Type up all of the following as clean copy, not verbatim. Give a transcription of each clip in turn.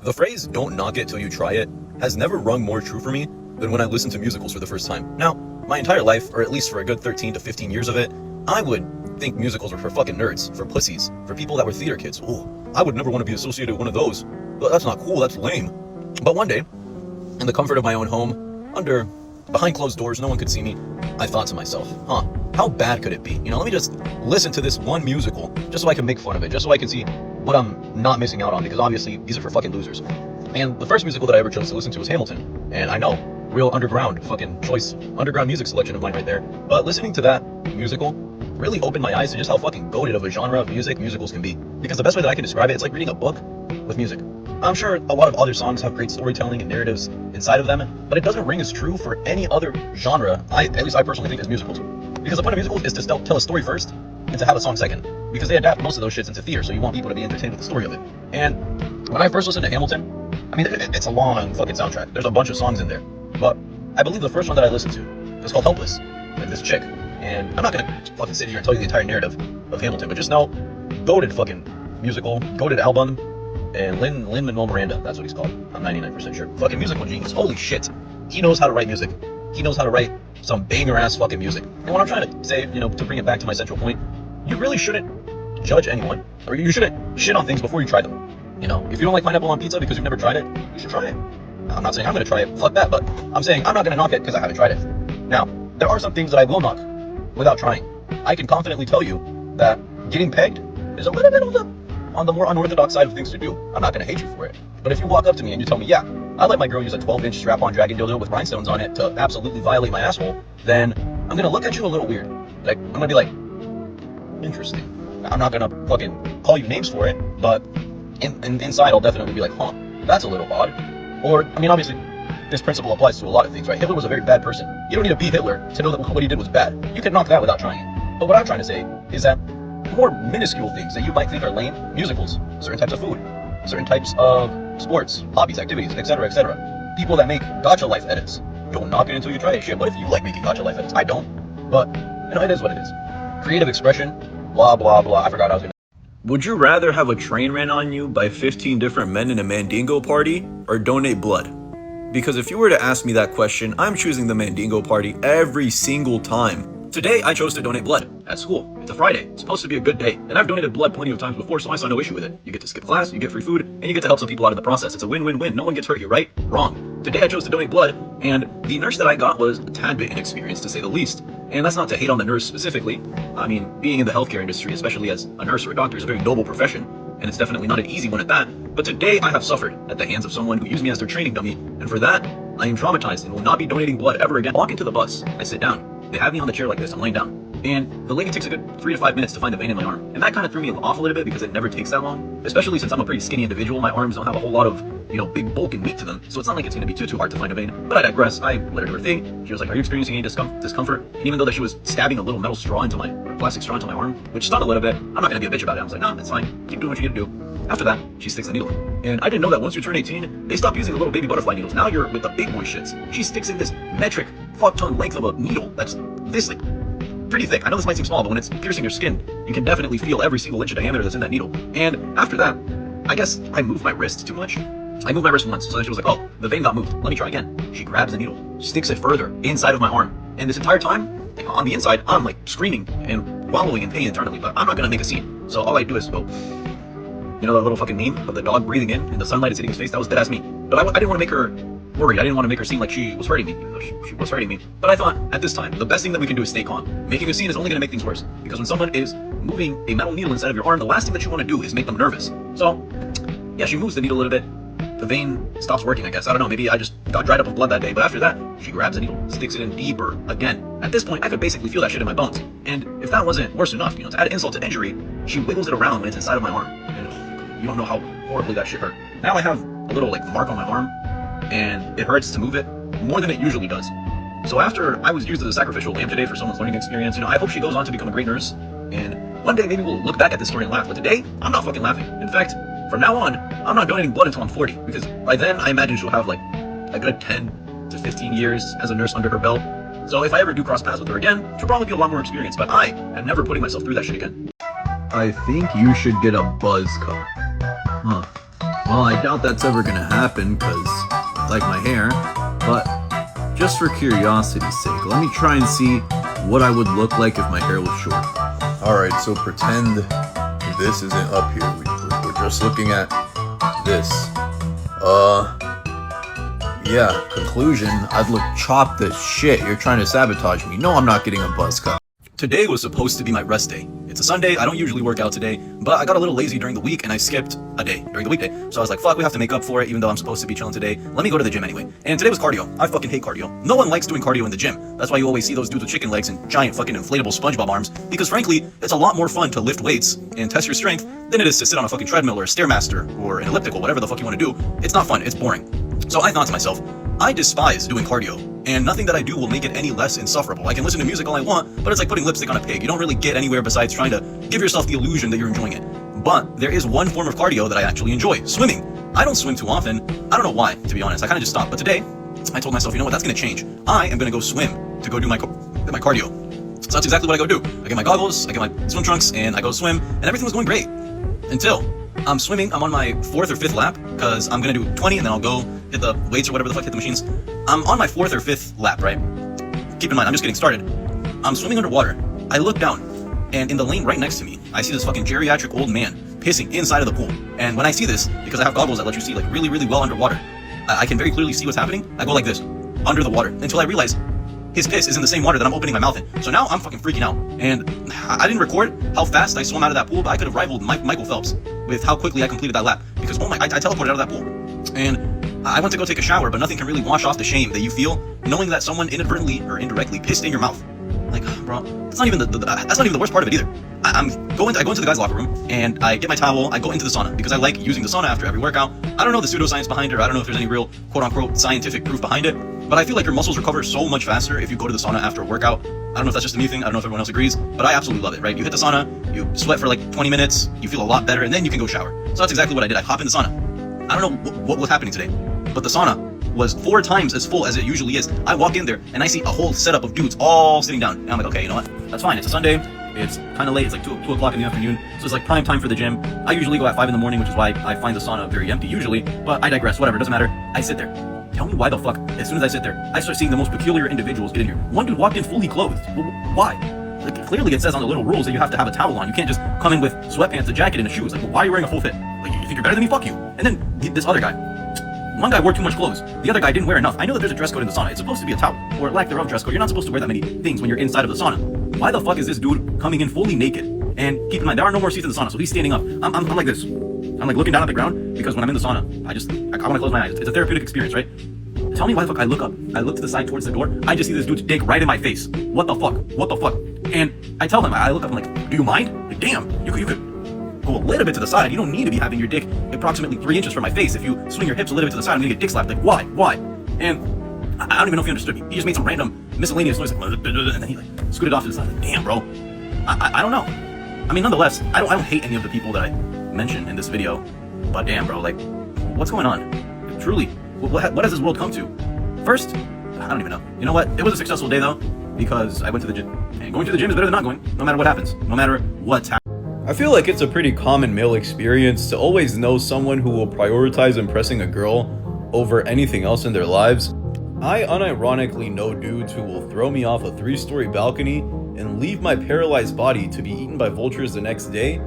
The phrase, "don't knock it till you try it," has never rung more true for me than when I listened to musicals for the first time. Now, my entire life, or at least for a good 13 to 15 years of it, I would think musicals were for fucking nerds, for pussies, for people that were theater kids. Oh, I would never want to be associated with one of those. But that's not cool, that's lame. But one day, in the comfort of my own home, behind closed doors, no one could see me, I thought to myself, how bad could it be? Let me just listen to this one musical, just so I can make fun of it, just so I can see what I'm not missing out on, because obviously these are for fucking losers. And the first musical that I ever chose to listen to was Hamilton. And I know, real underground fucking choice, underground music selection of mine right there. But listening to that musical really opened my eyes to just how fucking goated of a genre of musicals can be. Because the best way that I can describe it, it's like reading a book with music. I'm sure a lot of other songs have great storytelling and narratives inside of them, but it doesn't ring as true for any other genre, at least I personally think, as musicals. Because the point of musicals is to tell a story first, and to have a song second. Because they adapt most of those shits into theater, so you want people to be entertained with the story of it. And when I first listened to Hamilton, I mean, it's a long fucking soundtrack. There's a bunch of songs in there. But I believe the first one that I listened to is called Helpless, with this chick. And I'm not gonna fucking sit here and tell you the entire narrative of Hamilton, but just know, goated fucking musical, goated album, and Lin-Manuel Miranda, that's what he's called. I'm 99% sure. Fucking musical genius. Holy shit. He knows how to write music. He knows how to write some banger-ass fucking music. And what I'm trying to say, to bring it back to my central point, you really shouldn't judge anyone, or you shouldn't shit on things before you try them. If you don't like pineapple on pizza because you've never tried it, you should try it. I'm not saying I'm gonna try it, fuck that, but I'm saying I'm not gonna knock it because I haven't tried it. Now, there are some things that I will knock without trying. I can confidently tell you that getting pegged is a little bit on the more unorthodox side of things to do. I'm not gonna hate you for it. But if you walk up to me and you tell me, yeah, I let my girl use a 12-inch strap-on dragon dildo with rhinestones on it to absolutely violate my asshole, then I'm gonna look at you a little weird. Like, I'm gonna be like, interesting. I'm not gonna fucking call you names for it, but inside I'll definitely be like, that's a little odd. Or, I mean, obviously, this principle applies to a lot of things, right? Hitler was a very bad person. You don't need to be Hitler to know that what he did was bad. You can knock that without trying it. But what I'm trying to say is that more minuscule things that you might think are lame, musicals, certain types of food, certain types of sports, hobbies, activities, etc., etc. People that make Gacha Life edits, don't knock it until you try it. Shit, what if you like making Gacha Life edits? I don't. But, it is what it is. Creative expression, blah, blah, blah. I forgot I was gonna. Would you rather have a train ran on you by 15 different men in a Mandingo party, or donate blood? Because if you were to ask me that question, I'm choosing the Mandingo party every single time. Today, I chose to donate blood at school. It's a Friday. It's supposed to be a good day. And I've donated blood plenty of times before, so I saw no issue with it. You get to skip class, you get free food, and you get to help some people out in the process. It's a win-win-win. No one gets hurt here, right? Wrong. Today, I chose to donate blood, and the nurse that I got was a tad bit inexperienced, to say the least. And that's not to hate on the nurse specifically. I mean, being in the healthcare industry, especially as a nurse or a doctor, is a very noble profession, and it's definitely not an easy one at that. But today, I have suffered at the hands of someone who used me as their training dummy, and for that, I am traumatized and will not be donating blood ever again. I walk into the bus, I sit down. They have me on the chair like this, I'm laying down. And the lady takes a good 3 to 5 minutes to find the vein in my arm. And that kind of threw me off a little bit because it never takes that long. Especially since I'm a pretty skinny individual, my arms don't have a whole lot of, big bulk and meat to them. So it's not like it's going to be too hard to find a vein. But I digress. I let her do her thing. She was like, are you experiencing any discomfort? And even though that she was stabbing a little metal straw into plastic straw into my arm, which stung a little bit, I'm not going to be a bitch about it. I was like, no, it's fine. Keep doing what you need to do. After that, she sticks the needle in. And I didn't know that once you turn 18, they stop using the little baby butterfly needles. Now you're with the big boy shits. She sticks in this metric fuck-ton length of a needle that's this like pretty thick. I know this might seem small, but when it's piercing your skin, you can definitely feel every single inch of diameter that's in that needle. And after that, I guess I moved my wrist too much. I moved my wrist once, so then she was like, oh, the vein got moved. Let me try again. She grabs the needle, sticks it further inside of my arm. And this entire time, on the inside, I'm like screaming and wallowing in pain internally, but I'm not gonna make a scene. So all I do is go, that little fucking meme of the dog breathing in and the sunlight is hitting his face? That was deadass me. But I didn't want to make her worried. I didn't want to make her seem like she was hurting me, even though she was hurting me. But I thought, at this time, the best thing that we can do is stay calm. Making a scene is only going to make things worse. Because when someone is moving a metal needle inside of your arm, the last thing that you want to do is make them nervous. So, yeah, she moves the needle a little bit. The vein stops working, I guess. I don't know, maybe I just got dried up with blood that day. But after that, she grabs the needle, sticks it in deeper again. At this point, I could basically feel that shit in my bones. And if that wasn't worse enough, to add insult to injury, she wiggles it around when it's inside of my arm. And you don't know how horribly that shit hurt. Now I have a little mark on my arm, and it hurts to move it more than it usually does. So after I was used as a sacrificial lamb today for someone's learning experience, I hope she goes on to become a great nurse. And one day maybe we'll look back at this story and laugh. But today, I'm not fucking laughing. In fact, from now on, I'm not donating blood until I'm 40. Because by then, I imagine she'll have a good 10 to 15 years as a nurse under her belt. So if I ever do cross paths with her again, she'll probably be a lot more experienced. But I am never putting myself through that shit again. I think you should get a buzz cut. Huh. Well, I doubt that's ever gonna happen because I like my hair, but just for curiosity's sake, let me try and see what I would look like if my hair was short. Alright, so pretend this isn't up here. We're just looking at this. Yeah, conclusion, I'd look chopped as shit. You're trying to sabotage me. No, I'm not getting a buzz cut. Today was supposed to be my rest day. It's a Sunday, I don't usually work out today, but I got a little lazy during the week and I skipped a day during the weekday. So I was like, fuck, we have to make up for it even though I'm supposed to be chilling today. Let me go to the gym anyway. And today was cardio. I fucking hate cardio. No one likes doing cardio in the gym. That's why you always see those dudes with chicken legs and giant fucking inflatable SpongeBob arms, because frankly, it's a lot more fun to lift weights and test your strength than it is to sit on a fucking treadmill or a Stairmaster or an elliptical, whatever the fuck you want to do. It's not fun, it's boring. So I thought to myself, I despise doing cardio, and nothing that I do will make it any less insufferable. I can listen to music all I want, but it's like putting lipstick on a pig. You don't really get anywhere besides trying to give yourself the illusion that you're enjoying it. But there is one form of cardio that I actually enjoy, swimming. I don't swim too often. I don't know why, to be honest. I kind of just stopped. But today, I told myself, you know what, that's going to change. I am going to go swim to go do my cardio. So that's exactly what I go do. I get my goggles, I get my swim trunks, and I go swim, and everything was going great. Until I'm swimming, I'm on my 4th or 5th lap, because I'm going to do 20, and then I'll go hit the weights or whatever the fuck, hit the machines. I'm on my 4th or 5th lap, right? Keep in mind, I'm just getting started. I'm swimming underwater. I look down, and in the lane right next to me, I see this fucking geriatric old man pissing inside of the pool. And when I see this, because I have goggles that let you see like really, really well underwater, I can very clearly see what's happening. I go like this, under the water, until I realize his piss is in the same water that I'm opening my mouth in. So now I'm fucking freaking out. And I didn't record how fast I swam out of that pool, but I could have rivaled Michael Phelps with how quickly I completed that lap. Because, I teleported out of that pool. And I went to go take a shower, but nothing can really wash off the shame that you feel knowing that someone inadvertently or indirectly pissed in your mouth. Like, bro, that's not even that's not even the worst part of it either. I go into the guy's locker room and I get my towel. I go into the sauna because I like using the sauna after every workout. I don't know the pseudoscience behind it, or I don't know if there's any real quote-unquote scientific proof behind it, but I feel like your muscles recover so much faster if you go to the sauna after a workout. I don't know if that's just a me thing. I don't know if everyone else agrees, but I absolutely love it, right? You hit the sauna, you sweat for like 20 minutes, you feel a lot better, and then you can go shower. So that's exactly what I did. I hop in the sauna. I don't know what was happening today, but the sauna was 4 times as full as it usually is. I walk in there and I see a whole setup of dudes all sitting down. And I'm like, okay, you know what? That's fine. It's a Sunday. It's kind of late. It's like 2 o'clock in the afternoon. So it's like prime time for the gym. I usually go at 5 in the morning, which is why I find the sauna very empty usually. But I digress. Whatever. It doesn't matter. I sit there. Tell me why the fuck, as soon as I sit there, I start seeing the most peculiar individuals get in here. One dude walked in fully clothed. Why? Like, clearly it says on the little rules that you have to have a towel on. You can't just come in with sweatpants, a jacket, and a shoe. It's like, well, why are you wearing a full fit? Like, you think you're better than me? Fuck you. And then this other guy. One guy wore too much clothes. The other guy didn't wear enough. I know that there's a dress code in the sauna. It's supposed to be a towel, or lack thereof dress code. You're not supposed to wear that many things when you're inside of the sauna. Why the fuck is this dude coming in fully naked? And keep in mind, there are no more seats in the sauna, so he's standing up. I'm like this. I'm like looking down at the ground, because when I'm in the sauna, I want to close my eyes. It's a therapeutic experience, right? Tell me why the fuck I look up. I look to the side towards the door. I just see this dude's dick right in my face. What the fuck? What the fuck? And I tell him, I look up, I'm like, do you mind? Like, damn, you could go a little bit to the side. You don't need to be having your dick approximately 3 inches from my face. If you swing your hips a little bit to the side, I'm gonna get dick slapped. Like, why? And I don't even know if he understood me. He just made some random miscellaneous noise, like, and then he like scooted off to the side. Like, damn, bro. I don't know. I mean, nonetheless, I don't hate any of the people that I mentioned in this video, but damn, bro, like, what's going on? Like, truly, what has this world come to? First, I don't even know. You know what? It was a successful day though, because I went to the gym. And going to the gym is better than not going, no matter what happens, no matter what's happening. I feel like it's a pretty common male experience to always know someone who will prioritize impressing a girl over anything else in their lives. I unironically know dudes who will throw me off a 3-story balcony and leave my paralyzed body to be eaten by vultures the next day,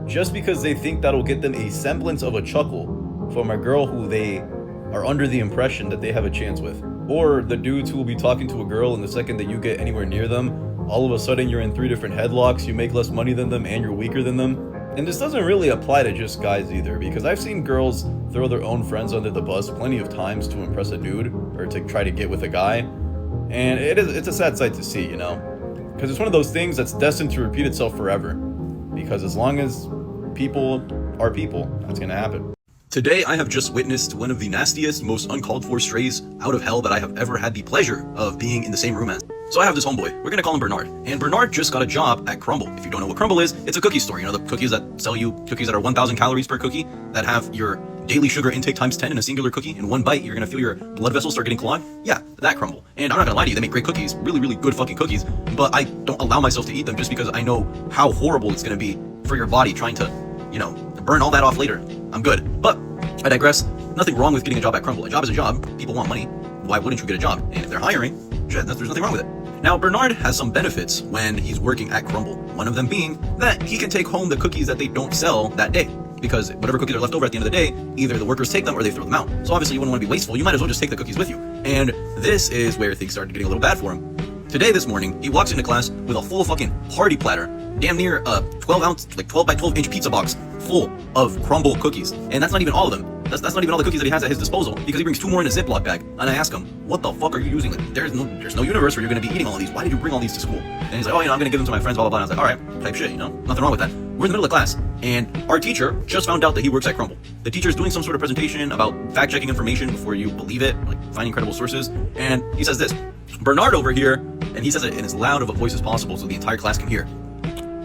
just because they think that'll get them a semblance of a chuckle from a girl who they are under the impression that they have a chance with. Or the dudes who will be talking to a girl, and the second that you get anywhere near them, all of a sudden you're in 3 different headlocks, you make less money than them, and you're weaker than them. And this doesn't really apply to just guys either, because I've seen girls throw their own friends under the bus plenty of times to impress a dude, or to try to get with a guy. And it's a sad sight to see, you know? Because it's one of those things that's destined to repeat itself forever. Because as long as people are people, that's gonna happen. Today, I have just witnessed one of the nastiest, most uncalled for strays out of hell that I have ever had the pleasure of being in the same room as. So I have this homeboy, we're gonna call him Bernard, and Bernard just got a job at Crumble. If you don't know what Crumble is, it's a cookie store. You know, the cookies that sell you cookies that are 1,000 calories per cookie, that have your daily sugar intake times 10 in a singular cookie. In one bite, you're gonna feel your blood vessels start getting clogged. Yeah, that Crumble. And I'm not gonna lie to you, they make great cookies, really, really good fucking cookies, but I don't allow myself to eat them just because I know how horrible it's gonna be for your body trying to, you know, burn all that off later. I'm good. But I digress. Nothing wrong with getting a job at Crumble. A job is a job. People want money. Why wouldn't you get a job? And if they're hiring, shit, there's nothing wrong with it. Now, Bernard has some benefits when he's working at Crumble. One of them being that he can take home the cookies that they don't sell that day. Because whatever cookies are left over at the end of the day, either the workers take them or they throw them out. So obviously you wouldn't want to be wasteful. You might as well just take the cookies with you. And this is where things started getting a little bad for him. This morning, he walks into class with a full fucking party platter. Damn near a 12 by 12 inch pizza box full of Crumble cookies. And that's not even all of them. That's not even all the cookies that he has at his disposal, because he brings 2 more in a Ziploc bag. And I ask him, what the fuck are you using? Like, there's no universe where you're gonna be eating all of these. Why did you bring all these to school? And he's like, oh, I'm gonna give them to my friends, blah, blah, blah. And I was like, all right, type shit, nothing wrong with that. We're in the middle of class, and our teacher just found out that he works at Crumble. The teacher's doing some sort of presentation about fact-checking information before you believe it, like finding credible sources. And he says this, Bernard over here, and he says it in as loud of a voice as possible so the entire class can hear.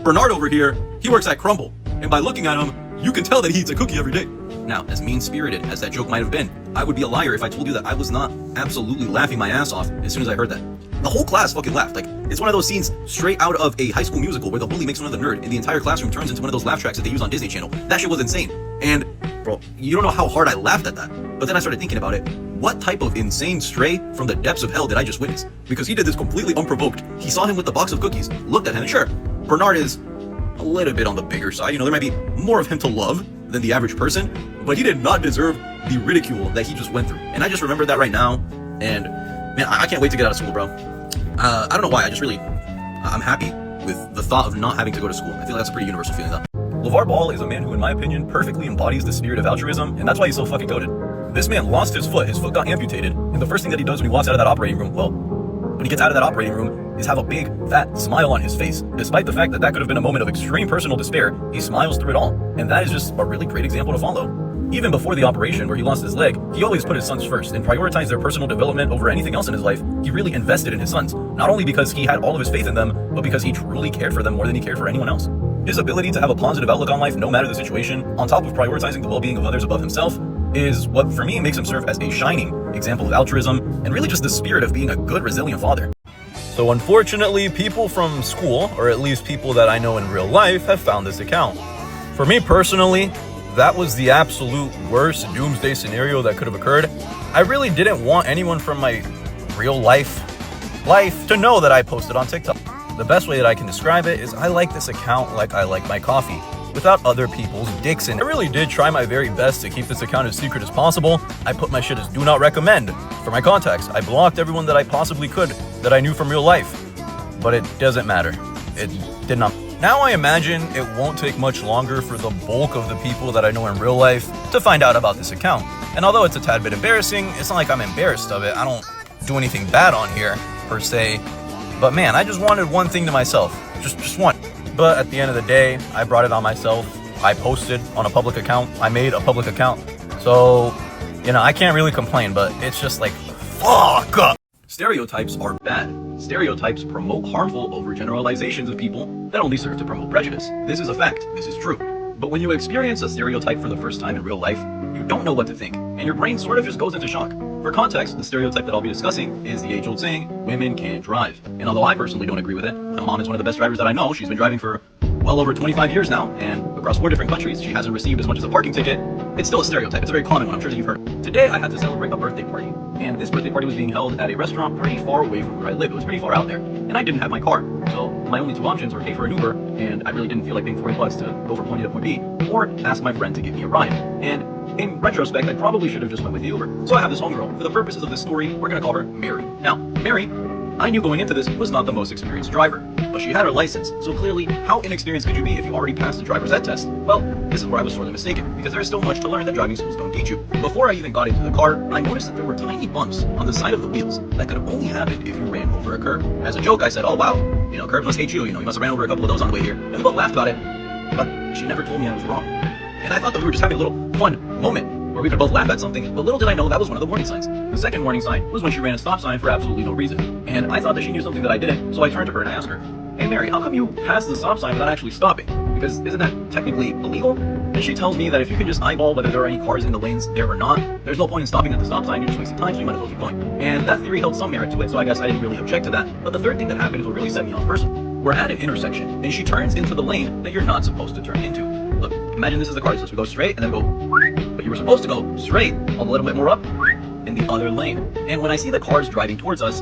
Bernard over here, he works at Crumble, and by looking at him, you can tell that he eats a cookie every day. Now, as mean-spirited as that joke might have been, I would be a liar if I told you that I was not absolutely laughing my ass off as soon as I heard that. The whole class fucking laughed. Like, it's one of those scenes straight out of a High School Musical where the bully makes fun of the nerd and the entire classroom turns into one of those laugh tracks that they use on Disney Channel. That shit was insane. And, bro, you don't know how hard I laughed at that. But then I started thinking about it. What type of insane stray from the depths of hell did I just witness? Because he did this completely unprovoked. He saw him with the box of cookies, looked at him, and sure, Bernard is a little bit on the bigger side. There might be more of him to love than the average person, but he did not deserve the ridicule that he just went through. And I just remember that right now, and man, I can't wait to get out of school, bro. I don't know why, I'm happy with the thought of not having to go to school. I feel like that's a pretty universal feeling though. LeVar Ball is a man who, in my opinion, perfectly embodies the spirit of altruism, and that's why he's so fucking goated. This man lost his foot got amputated, and the first thing that he does when he walks out of that operating room, when he gets out of that operating room, is have a big, fat smile on his face. Despite the fact that could have been a moment of extreme personal despair, he smiles through it all. And that is just a really great example to follow. Even before the operation where he lost his leg, he always put his sons first and prioritized their personal development over anything else in his life. He really invested in his sons, not only because he had all of his faith in them, but because he truly cared for them more than he cared for anyone else. His ability to have a positive outlook on life no matter the situation, on top of prioritizing the well-being of others above himself, is what for me makes him serve as a shining example of altruism and really just the spirit of being a good, resilient father. So unfortunately, people from school, or at least people that I know in real life, have found this account. For me personally, that was the absolute worst doomsday scenario that could have occurred. I really didn't want anyone from my real life to know that I posted on TikTok. The best way that I can describe it is I like this account like I like my coffee, without other people's dicks in it. I really did try my very best to keep this account as secret as possible. I put my shit as do not recommend for my contacts. I blocked everyone that I possibly could that I knew from real life. But it doesn't matter. It did not. Now I imagine it won't take much longer for the bulk of the people that I know in real life to find out about this account. And although it's a tad bit embarrassing, it's not like I'm embarrassed of it. I don't do anything bad on here, per se. But man, I just wanted one thing to myself. Just one. But at the end of the day, I brought it on myself. I posted on a public account. I made a public account. So, I can't really complain, but it's just like, fuck up. Stereotypes are bad. Stereotypes promote harmful overgeneralizations of people that only serve to promote prejudice. This is a fact. This is true. But when you experience a stereotype for the first time in real life, you don't know what to think, and your brain sort of just goes into shock. For context, the stereotype that I'll be discussing is the age-old saying, women can't drive. And although I personally don't agree with it, my mom is one of the best drivers that I know. She's been driving for well over 25 years now, and across 4 different countries, she hasn't received as much as a parking ticket. It's still a stereotype. It's a very common one. I'm sure that you've heard. Today, I had to celebrate a birthday party, and this birthday party was being held at a restaurant pretty far away from where I live. It was pretty far out there, and I didn't have my car. So my only 2 options were pay for an Uber, and I really didn't feel like paying $40 to go from point A to point B, or ask my friend to give me a ride. And in retrospect, I probably should have just went with the Uber. So I have this homegirl. For the purposes of this story, we're gonna call her Mary. Now, Mary, I knew going into this, was not the most experienced driver, but she had her license. So clearly, how inexperienced could you be if you already passed the driver's ed test? Well, this is where I was sorely mistaken, because there is still much to learn that driving schools don't teach you. Before I even got into the car, I noticed that there were tiny bumps on the side of the wheels that could have only happened if you ran over a curb. As a joke, I said, oh wow, curbs must hate you, you must have ran over a couple of those on the way here. And we both laughed about it, but she never told me I was wrong. And I thought that we were just having a little fun moment where we could both laugh at something, but little did I know that was one of the warning signs. The second warning sign was when she ran a stop sign for absolutely no reason. And I thought that she knew something that I didn't, so I turned to her and I asked her, hey Mary, how come you passed the stop sign without actually stopping? Because isn't that technically illegal? And she tells me that if you can just eyeball whether there are any cars in the lanes there or not, there's no point in stopping at the stop sign, you're just wasting time, so you might as well keep going. And that theory held some merit to it, so I guess I didn't really object to that. But the third thing that happened is what really set me off personally. We're at an intersection, and she turns into the lane that you're not supposed to turn into. Look, Imagine this is the cars. So we go straight and then go, but you were supposed to go straight a little bit more up in the other lane. And when I see the cars driving towards us,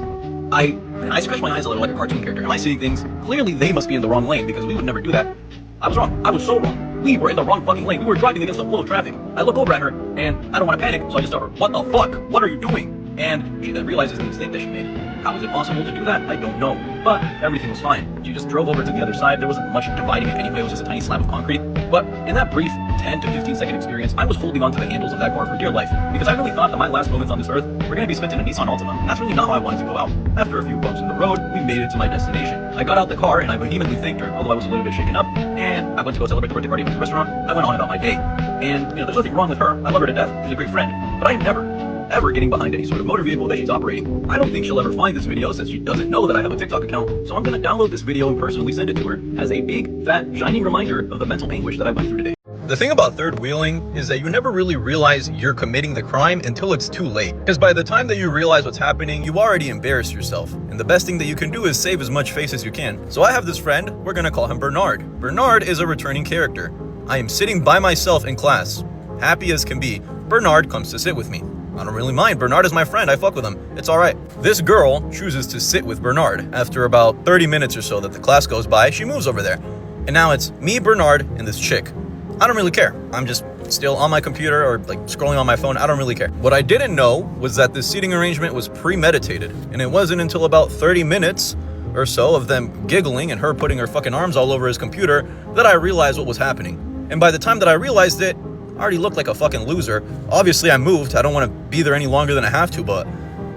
I scratch my eyes a little like a cartoon character. Am I seeing things? Clearly they must be in the wrong lane because we would never do that. I was wrong. I was so wrong. We were in the wrong fucking lane. We were driving against the flow of traffic. I look over at her and I don't want to panic, so I just tell her, "What the fuck? What are you doing?" And she then realizes the mistake that she made. How was it possible to do that? I don't know. But everything was fine. She just drove over to the other side. There wasn't much dividing it anyway. It was just a tiny slab of concrete. But in that brief 10 to 15 second experience, I was holding onto the handles of that car for dear life because I really thought that my last moments on this earth were going to be spent in a Nissan Altima. And that's really not how I wanted to go out. After a few bumps in the road, we made it to my destination. I got out the car and I vehemently thanked her, although I was a little bit shaken up. And I went to go celebrate the birthday party at the restaurant. I went on about my day. And, there's nothing wrong with her. I love her to death. She's a great friend. But I'm never ever getting behind any sort of motor vehicle that she's operating. I don't think she'll ever find this video since she doesn't know that I have a TikTok account, so I'm gonna download this video and personally send it to her as a big, fat, shining reminder of the mental anguish that I went through today. The thing about third wheeling is that you never really realize you're committing the crime until it's too late. Because by the time that you realize what's happening, you already embarrassed yourself. And the best thing that you can do is save as much face as you can. So I have this friend, we're gonna call him Bernard. Bernard is a returning character. I am sitting by myself in class, happy as can be. Bernard comes to sit with me. I don't really mind. Bernard is my friend. I fuck with him. It's all right. This girl chooses to sit with Bernard. After about 30 minutes or so that the class goes by, she moves over there. And now it's me, Bernard, and this chick. I don't really care. I'm just still on my computer or like scrolling on my phone. I don't really care. What I didn't know was that this seating arrangement was premeditated. And it wasn't until about 30 minutes or so of them giggling and her putting her fucking arms all over his computer that I realized what was happening. And by the time that I realized it, I already looked like a fucking loser. Obviously, I moved. I don't want to be there any longer than I have to, but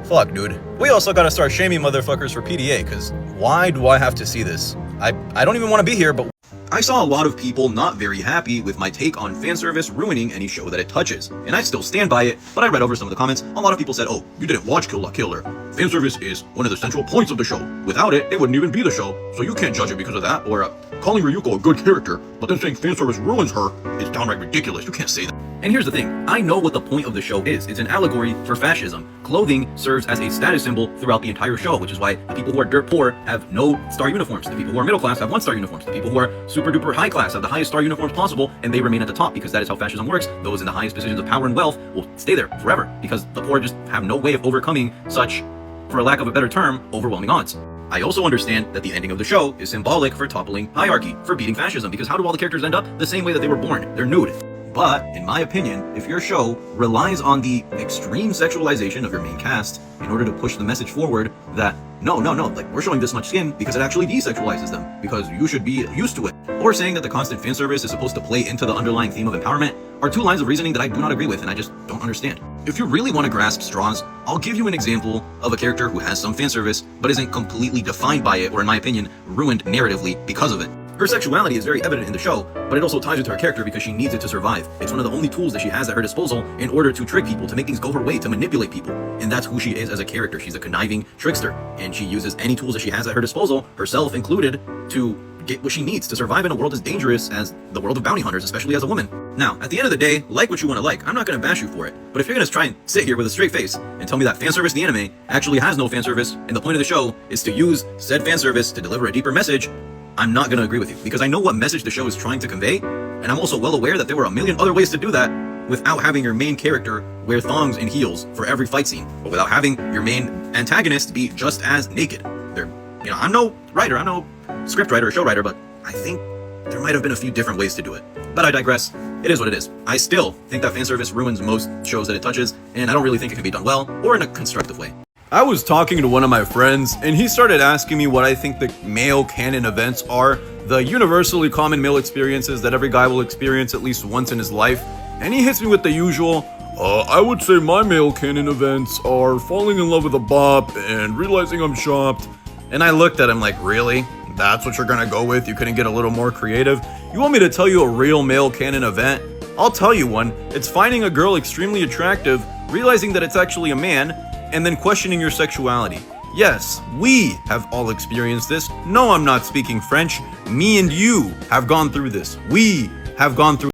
fuck, dude. We also gotta start shaming motherfuckers for PDA, because why do I have to see this? I don't even want to be here, but I saw a lot of people not very happy with my take on fan service ruining any show that it touches, and I still stand by it, but I read over some of the comments. A lot of people said, "Oh, you didn't watch Kill La Killer. Fan service is one of the central points of the show. Without it, it wouldn't even be the show, so you can't judge it because of that," or calling Ryuko a good character, but then saying fan service ruins her is downright ridiculous. You can't say that. And here's the thing, I know what the point of the show is. It's an allegory for fascism. Clothing serves as a status symbol throughout the entire show, which is why the people who are dirt poor have no star uniforms. The people who are middle class have 1-star uniforms. The people who are super duper high class have the highest star uniforms possible, and they remain at the top because that is how fascism works. Those in the highest positions of power and wealth will stay there forever because the poor just have no way of overcoming such, for a lack of a better term, overwhelming odds. I also understand that the ending of the show is symbolic for toppling hierarchy, for beating fascism, because how do all the characters end up? The same way that they were born. They're nude. But, in my opinion, if your show relies on the extreme sexualization of your main cast in order to push the message forward that, no, like, we're showing this much skin because it actually desexualizes them, because you should be used to it, or saying that the constant fan service is supposed to play into the underlying theme of empowerment, are two lines of reasoning that I do not agree with and I just don't understand. If you really want to grasp straws, I'll give you an example of a character who has some fan service, but isn't completely defined by it, or in my opinion, ruined narratively because of it. Her sexuality is very evident in the show, but it also ties into her character because she needs it to survive. It's one of the only tools that she has at her disposal in order to trick people, to make things go her way, to manipulate people. And that's who she is as a character. She's a conniving trickster, and she uses any tools that she has at her disposal, herself included, to get what she needs to survive in a world as dangerous as the world of bounty hunters, especially as a woman. Now, at the end of the day, like what you want to like. I'm not going to bash you for it. But if you're going to try and sit here with a straight face and tell me that fan service the anime actually has no fan service, and the point of the show is to use said fan service to deliver a deeper message, I'm not going to agree with you, because I know what message the show is trying to convey, and I'm also well aware that there were a million other ways to do that without having your main character wear thongs and heels for every fight scene, or without having your main antagonist be just as naked. I'm no writer, I'm no script writer or show writer, but I think there might have been a few different ways to do it. But I digress. It is what it is. I still think that fan service ruins most shows that it touches, and I don't really think it can be done well or in a constructive way. I was talking to one of my friends, and he started asking me what I think the male canon events are, the universally common male experiences that every guy will experience at least once in his life, and he hits me with the usual, I would say my male canon events are falling in love with a bop and realizing I'm shopped. And I looked at him like, really? That's what you're gonna go with? You couldn't get a little more creative? You want me to tell you a real male canon event? I'll tell you one. It's finding a girl extremely attractive, realizing that it's actually a man, and then questioning your sexuality. Yes, we have all experienced this. No, I'm not speaking French. Me and you have gone through this. We have gone through.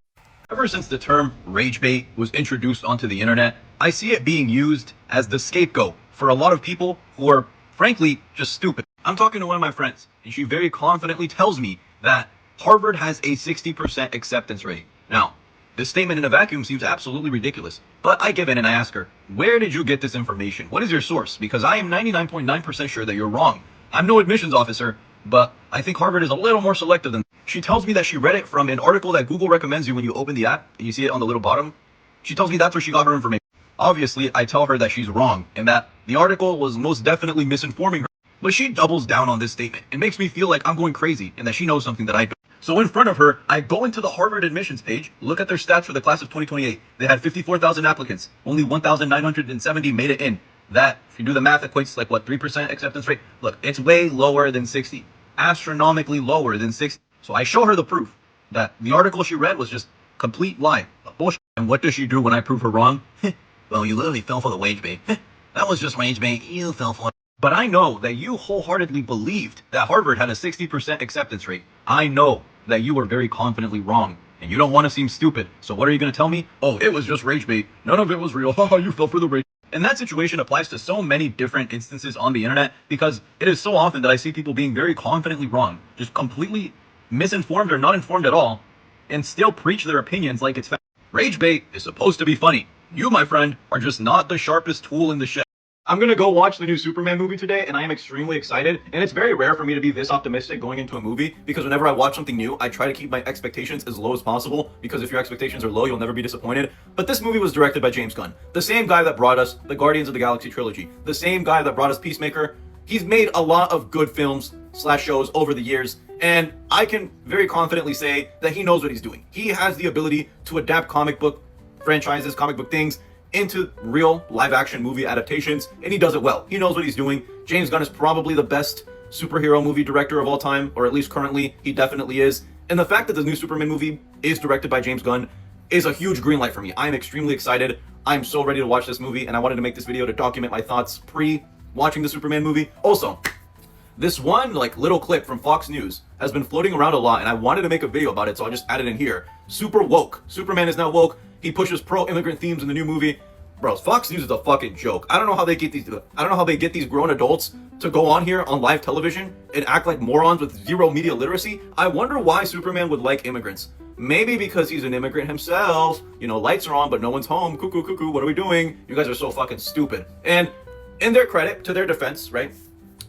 ever since the term rage bait was introduced onto the internet, I see it being used as the scapegoat for a lot of people who are, frankly, just stupid. I'm talking to one of my friends, and she very confidently tells me that Harvard has a 60% acceptance rate. Now, this statement in a vacuum seems absolutely ridiculous, but I give in and I ask her, where did you get this information? What is your source? Because I am 99.9% sure that you're wrong. I'm no admissions officer, but I think Harvard is a little more selective than. She tells me that she read it from an article that Google recommends you when you open the app, and you see it on the little bottom. She tells me that's where she got her information. Obviously, I tell her that she's wrong, and that the article was most definitely misinforming her. But she doubles down on this statement and makes me feel like I'm going crazy, and that she knows something that I don't. So in front of her, I go into the Harvard admissions page, look at their stats for the class of 2028. They had 54,000 applicants. Only 1,970 made it in. That, if you do the math, equates to like, what, 3% acceptance rate? Look, it's way lower than 60. Astronomically lower than 60. So I show her the proof that the article she read was just complete lie. Bullshit. And what does she do when I prove her wrong? Well, you literally fell for the wage bait. That was just wage bait. You fell for it. But I know that you wholeheartedly believed that Harvard had a 60% acceptance rate. I know that you were very confidently wrong, and you don't want to seem stupid. So what are you going to tell me? Oh, it was just rage bait. None of it was real. Haha, you fell for the rage. And that situation applies to so many different instances on the internet, because it is so often that I see people being very confidently wrong, just completely misinformed or not informed at all, and still preach their opinions like it's fact. Rage bait is supposed to be funny. You, my friend, are just not the sharpest tool in the shed. I'm gonna go watch the new Superman movie today, and I am extremely excited. And it's very rare for me to be this optimistic going into a movie, because whenever I watch something new, I try to keep my expectations as low as possible, because if your expectations are low, you'll never be disappointed. But this movie was directed by James Gunn, the same guy that brought us the Guardians of the Galaxy trilogy, the same guy that brought us Peacemaker. He's made a lot of good films / shows over the years, and I can very confidently say that he knows what he's doing. He has the ability to adapt comic book franchises, comic book things, into real live-action movie adaptations, and he does it well. He knows what he's doing. James Gunn is probably the best superhero movie director of all time, or at least currently, he definitely is. And the fact that the new Superman movie is directed by James Gunn is a huge green light for me. I'm extremely excited. I'm so ready to watch this movie, and I wanted to make this video to document my thoughts pre-watching the Superman movie. Also, this one little clip from Fox News has been floating around a lot, and I wanted to make a video about it, so I'll just add it in here. Super woke. Superman is now woke. He pushes pro-immigrant themes in the new movie. Bro, Fox News is a fucking joke. I don't know how they get these grown adults to go on here on live television and act like morons with zero media literacy. I wonder why Superman would like immigrants. Maybe because he's an immigrant himself. You know, lights are on, but no one's home. Cuckoo, cuckoo, what are we doing? You guys are so fucking stupid. And in their credit, to their defense, right?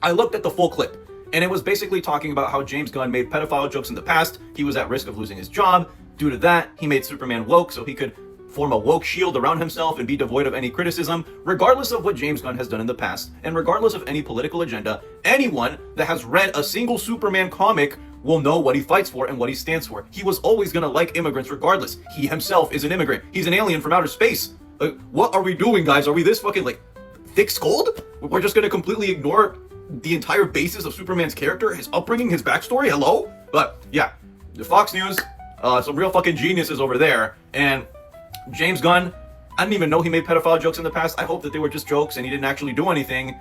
I looked at the full clip, and it was basically talking about how James Gunn made pedophile jokes in the past. He was at risk of losing his job. Due to that, he made Superman woke so he could form a woke shield around himself and be devoid of any criticism, regardless of what James Gunn has done in the past, and regardless of any political agenda. Anyone that has read a single Superman comic will know what he fights for and what he stands for. He was always gonna like immigrants regardless. He himself is an immigrant. He's an alien from outer space. What are we doing, guys? Are we this fucking thick-skulled? We're just gonna completely ignore the entire basis of Superman's character, his upbringing, his backstory? Hello? But yeah, the Fox News, some real fucking geniuses over there, and James Gunn, I didn't even know he made pedophile jokes in the past. I hope that they were just jokes and he didn't actually do anything.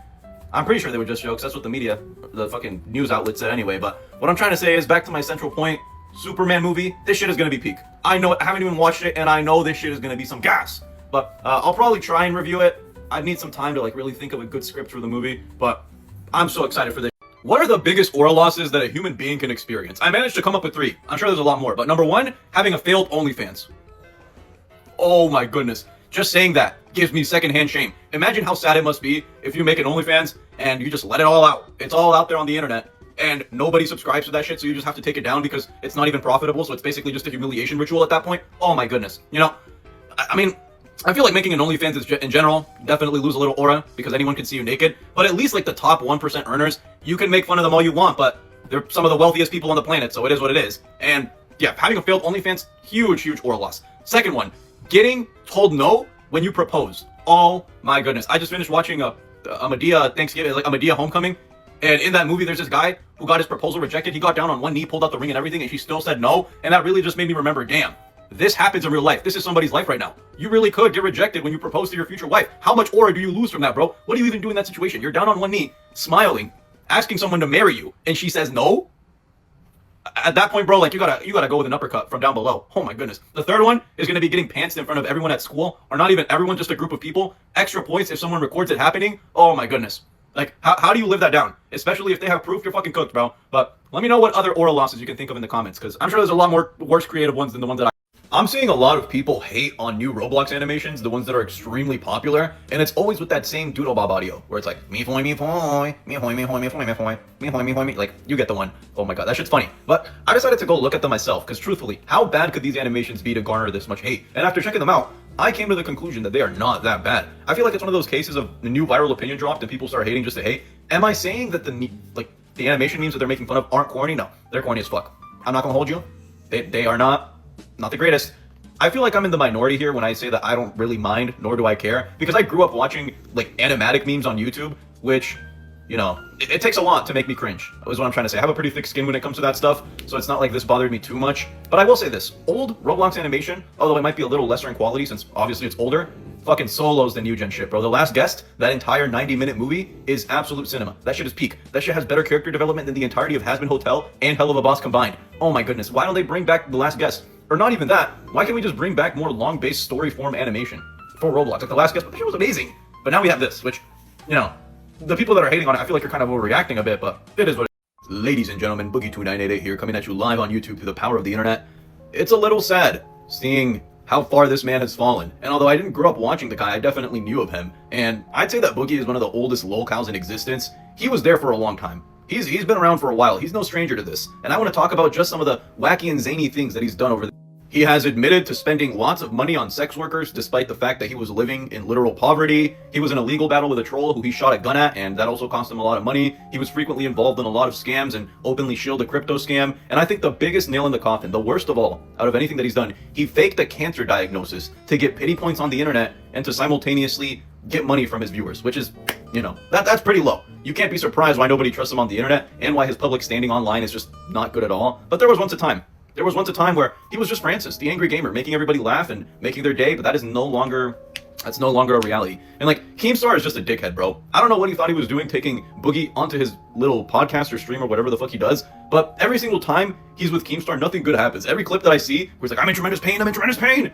I'm pretty sure they were just jokes. That's what the media, the fucking news outlet said anyway. But what I'm trying to say is, back to my central point, Superman movie, this shit is gonna be peak. I know, I haven't even watched it, and I know this shit is gonna be some gas. But I'll probably try and review it. I need some time to really think of a good script for the movie, but I'm so excited for this. What are the biggest aura losses that a human being can experience? I managed to come up with 3. I'm sure there's a lot more, but number 1, having a failed OnlyFans. Oh my goodness. Just saying that gives me secondhand shame. Imagine how sad it must be if you make an OnlyFans and you just let it all out. It's all out there on the internet and nobody subscribes to that shit, so you just have to take it down because it's not even profitable, so it's basically just a humiliation ritual at that point. Oh my goodness. You know, I mean, I feel like making an OnlyFans is, in general, definitely lose a little aura because anyone can see you naked, but at least the top 1% earners, you can make fun of them all you want, but they're some of the wealthiest people on the planet, so it is what it is. And yeah, having a failed OnlyFans, huge aura loss. Second one, getting told no when you propose. Oh my goodness. I just finished watching a Madea Thanksgiving, a Madea Homecoming, and in that movie there's this guy who got his proposal rejected. He got down on one knee, pulled out the ring and everything, and she still said no, and that really just made me remember, damn, this happens in real life. This is somebody's life right now. You really could get rejected when you propose to your future wife. How much aura do you lose from that, bro? What do you even do in that situation? You're down on one knee, smiling, asking someone to marry you, and she says no? At that point, bro, you gotta go with an uppercut from down below. Oh my goodness. The third one is gonna be getting pantsed in front of everyone at school, or not even everyone, just a group of people. Extra points if someone records it happening. Oh my goodness. How do you live that down? Especially if they have proof, you're fucking cooked, bro. But let me know what other aura losses you can think of in the comments, because I'm sure there's a lot more worse creative ones than the ones that I'm seeing a lot of people hate on new Roblox animations, the ones that are extremely popular, and it's always with that same doodle bob audio, where it's like, me foy, me foy, me foy, me foy, me foy, me foy, me foy, me foy, me, like, you get the one. Oh my god, that shit's funny. But I decided to go look at them myself, because truthfully, how bad could these animations be to garner this much hate? And after checking them out, I came to the conclusion that they are not that bad. I feel like it's one of those cases of the new viral opinion dropped and people start hating just to hate. Am I saying that the animation memes that they're making fun of aren't corny? No, they're corny as fuck. I'm not gonna hold you. They are not the greatest. I feel like I'm in the minority here when I say that I don't really mind, nor do I care, because I grew up watching like animatic memes on YouTube, which, you know, it takes a lot to make me cringe, is what I'm trying to say. I have a pretty thick skin when it comes to that stuff, so it's not like this bothered me too much. But I will say this, old Roblox animation, although it might be a little lesser in quality since obviously it's older, fucking Solo's the new gen shit, bro. The Last Guest, that entire 90-minute movie is absolute cinema. That shit is peak. That shit has better character development than the entirety of Has-Been Hotel and Hell of a Boss combined. Oh my goodness, why don't they bring back The Last Guest? Or not even that, why can't we just bring back more long-based story form animation for Roblox? Like The Last Guest, but that shit was amazing. But now we have this, which, you know, the people that are hating on it, I feel like you're kind of overreacting a bit, but it is what it is. Ladies and gentlemen, Boogie2988 here, coming at you live on YouTube through the power of the internet. It's a little sad seeing how far this man has fallen. And although I didn't grow up watching the guy, I definitely knew of him. And I'd say that Boogie is one of the oldest lolcows in existence. He was there for a long time. He's been around for a while. He's no stranger to this. And I want to talk about just some of the wacky and zany things that he's done over the He has admitted to spending lots of money on sex workers despite the fact that he was living in literal poverty. He was in a legal battle with a troll who he shot a gun at, and that also cost him a lot of money. He was frequently involved in a lot of scams and openly shielded a crypto scam. And I think the biggest nail in the coffin, the worst of all, out of anything that he's done, he faked a cancer diagnosis to get pity points on the internet and to simultaneously get money from his viewers, which is, you know, that's pretty low. You can't be surprised why nobody trusts him on the internet and why his public standing online is just not good at all. But there was once a time where he was just Francis, the angry gamer, making everybody laugh and making their day, but that's no longer a reality. And like, Keemstar is just a dickhead, bro. I don't know what he thought he was doing taking Boogie onto his little podcast or stream or whatever the fuck he does, but every single time he's with Keemstar, nothing good happens. Every clip that I see where he's like, I'm in tremendous pain.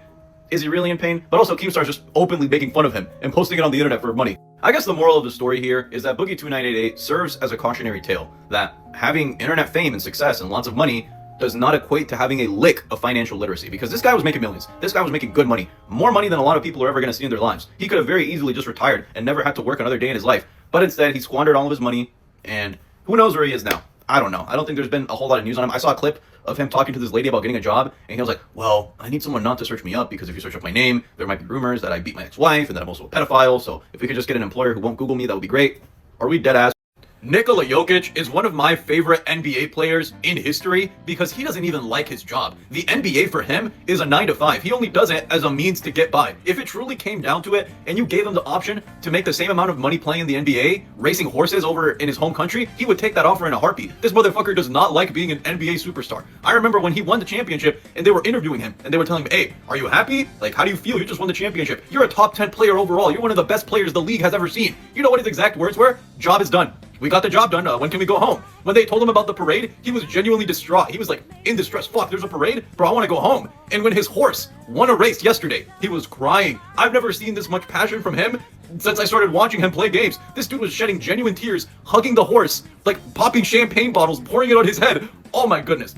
Is he really in pain? But also Keemstar's just openly making fun of him and posting it on the internet for money. I guess the moral of the story here is that Boogie2988 serves as a cautionary tale that having internet fame and success and lots of money does not equate to having a lick of financial literacy, because this guy was making millions. This guy was making good money, more money than a lot of people are ever going to see in their lives. He could have very easily just retired and never had to work another day in his life, but instead he squandered all of his money, and who knows where he is now. I don't know. I don't think there's been a whole lot of news on him. I saw a clip of him talking to this lady about getting a job, and he was like, well, I need someone not to search me up, because if you search up my name, there might be rumors that I beat my ex-wife and that I'm also a pedophile, so if we could just get an employer who won't Google me, that would be great. Are we dead ass? Nikola Jokic is one of my favorite NBA players in history because he doesn't even like his job. The NBA for him is a 9-to-5. He only does it as a means to get by. If it truly came down to it and you gave him the option to make the same amount of money playing in the NBA, racing horses over in his home country, he would take that offer in a heartbeat. This motherfucker does not like being an NBA superstar. I remember when he won the championship and they were interviewing him and they were telling him, hey, are you happy? Like, how do you feel? You just won the championship. You're a top 10 player overall. You're one of the best players the league has ever seen. You know what his exact words were? Job is done. We got the job done. When can we go home? When they told him about the parade, he was genuinely distraught. He was like, in distress. Fuck, there's a parade? Bro, I want to go home. And when his horse won a race yesterday, he was crying. I've never seen this much passion from him since I started watching him play games. This dude was shedding genuine tears, hugging the horse, like popping champagne bottles, pouring it on his head. Oh my goodness.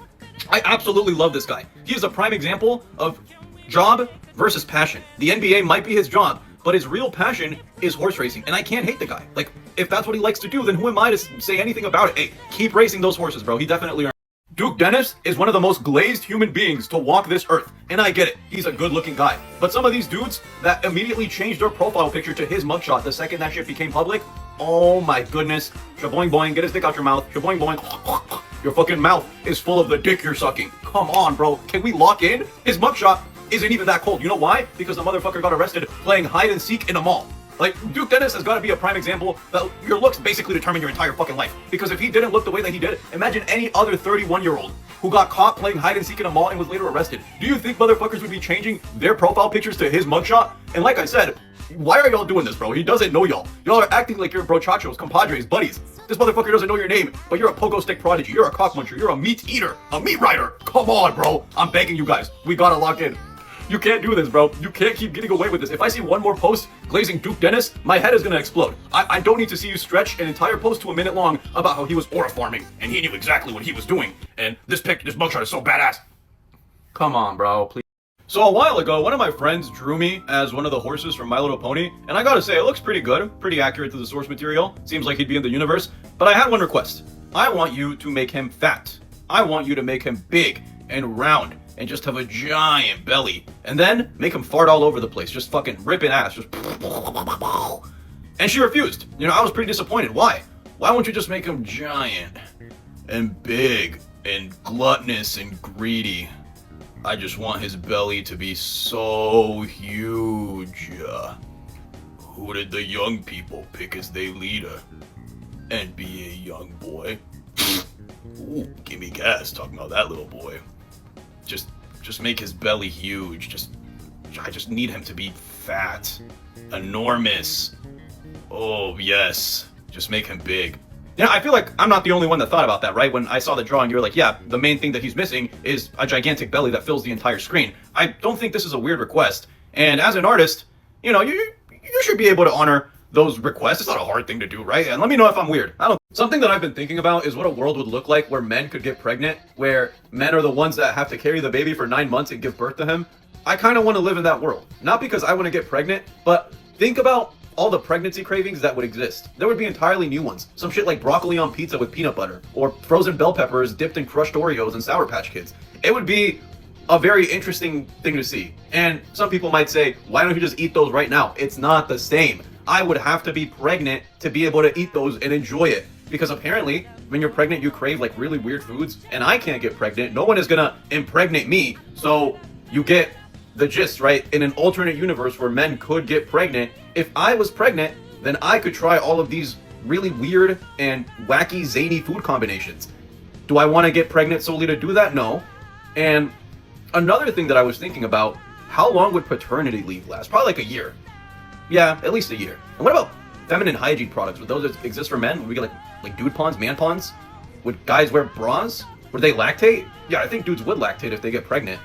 I absolutely love this guy. He is a prime example of job versus passion. The NBA might be his job, but his real passion is horse racing, and I can't hate the guy. Like, if that's what he likes to do, then who am I to say anything about it? Hey, keep racing those horses, bro. He definitely earned. Duke Dennis is one of the most glazed human beings to walk this earth, and I get it. He's a good-looking guy. But some of these dudes that immediately changed their profile picture to his mugshot the second that shit became public, oh my goodness. Shaboing boing, get his dick out your mouth. Shaboing boing. Your fucking mouth is full of the dick you're sucking. Come on, bro. Can we lock in? His mugshot isn't even that cold. You know why? Because the motherfucker got arrested playing hide and seek in a mall. Like, Duke Dennis has got to be a prime example that your looks basically determine your entire fucking life. Because if he didn't look the way that he did, imagine any other 31-year-old who got caught playing hide and seek in a mall and was later arrested. Do you think motherfuckers would be changing their profile pictures to his mugshot? And like I said, why are y'all doing this, bro? He doesn't know y'all. Y'all are acting like you're brochachos, compadres, buddies. This motherfucker doesn't know your name, but you're a pogo stick prodigy. You're a cock muncher. You're a meat eater. A meat rider. Come on, bro. I'm begging you guys. We gotta lock in. You can't do this, bro. You can't keep getting away with this. If I see one more post glazing Duke Dennis, my head is gonna explode. I don't need to see you stretch an entire post to a minute long about how he was aura farming and he knew exactly what he was doing. And this mugshot is so badass. Come on, bro, please. So a while ago, one of my friends drew me as one of the horses from My Little Pony, and I gotta say, it looks pretty good, pretty accurate to the source material. Seems like he'd be in the universe, but I had one request. I want you to make him fat. I want you to make him big and round and just have a giant belly, and then make him fart all over the place, just fucking ripping ass, just. And she refused. You know, I was pretty disappointed. Why? Why won't you just make him giant and big and gluttonous and greedy? I just want his belly to be so huge. Who did the young people pick as their leader? And be a young boy? Ooh, give me gas talking about that little boy. Just make his belly huge. I just need him to be fat, enormous. Oh yes, just make him big. Yeah, I feel like I'm not the only one that thought about that, right? When I saw the drawing, you were like, yeah, the main thing that he's missing is a gigantic belly that fills the entire screen. I don't think this is a weird request. And as an artist, you know, you should be able to honor those requests. It's not a hard thing to do, right? And let me know if I'm weird. Something that I've been thinking about is what a world would look like where men could get pregnant, where men are the ones that have to carry the baby for 9 months and give birth to him. I kind of want to live in that world. Not because I want to get pregnant, but think about all the pregnancy cravings that would exist. There would be entirely new ones. Some shit like broccoli on pizza with peanut butter, or frozen bell peppers dipped in crushed Oreos and Sour Patch Kids. It would be a very interesting thing to see. And some people might say, why don't you just eat those right now? It's not the same. I would have to be pregnant to be able to eat those and enjoy it. Because apparently, when you're pregnant, you crave like really weird foods, and I can't get pregnant. No one is gonna impregnate me. So you get the gist, right? In an alternate universe where men could get pregnant, if I was pregnant, then I could try all of these really weird and wacky, zany food combinations. Do I want to get pregnant solely to do that? No. And another thing that I was thinking about, how long would paternity leave last? Probably like a year. Yeah, at least a year. And what about feminine hygiene products? Would those exist for men? Would we get like dude pawns, man pawns? Would guys wear bras? Would they lactate? Yeah, I think dudes would lactate if they get pregnant.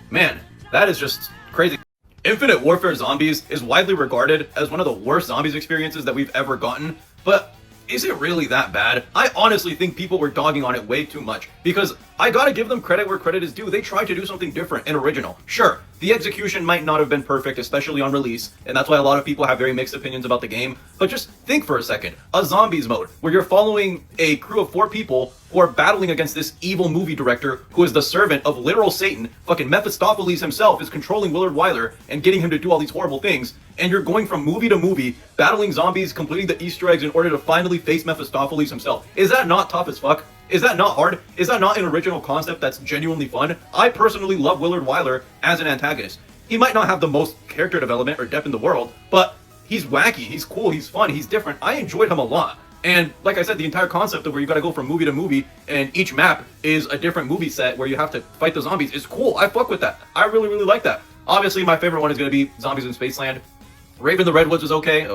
Man, that is just crazy. Infinite Warfare Zombies is widely regarded as one of the worst zombies experiences that we've ever gotten, but is it really that bad? I honestly think people were dogging on it way too much, because I gotta give them credit where credit is due. They tried to do something different and original. Sure, the execution might not have been perfect, especially on release, and that's why a lot of people have very mixed opinions about the game, but just think for a second. A zombies mode, where you're following a crew of 4 people who are battling against this evil movie director who is the servant of literal Satan. Fucking Mephistopheles himself is controlling Willard Wyler and getting him to do all these horrible things, and you're going from movie to movie, battling zombies, completing the Easter eggs in order to finally face Mephistopheles himself. Is that not tough as fuck? Is that not hard? Is that not an original concept that's genuinely fun? I personally love Willard Wyler as an antagonist. He might not have the most character development or depth in the world, but he's wacky, he's cool, he's fun, he's different. I enjoyed him a lot. And like I said, the entire concept of where you gotta go from movie to movie and each map is a different movie set where you have to fight the zombies is cool. I fuck with that. I really, really like that. Obviously, my favorite one is gonna be Zombies in Spaceland. Raven in the Redwoods was okay.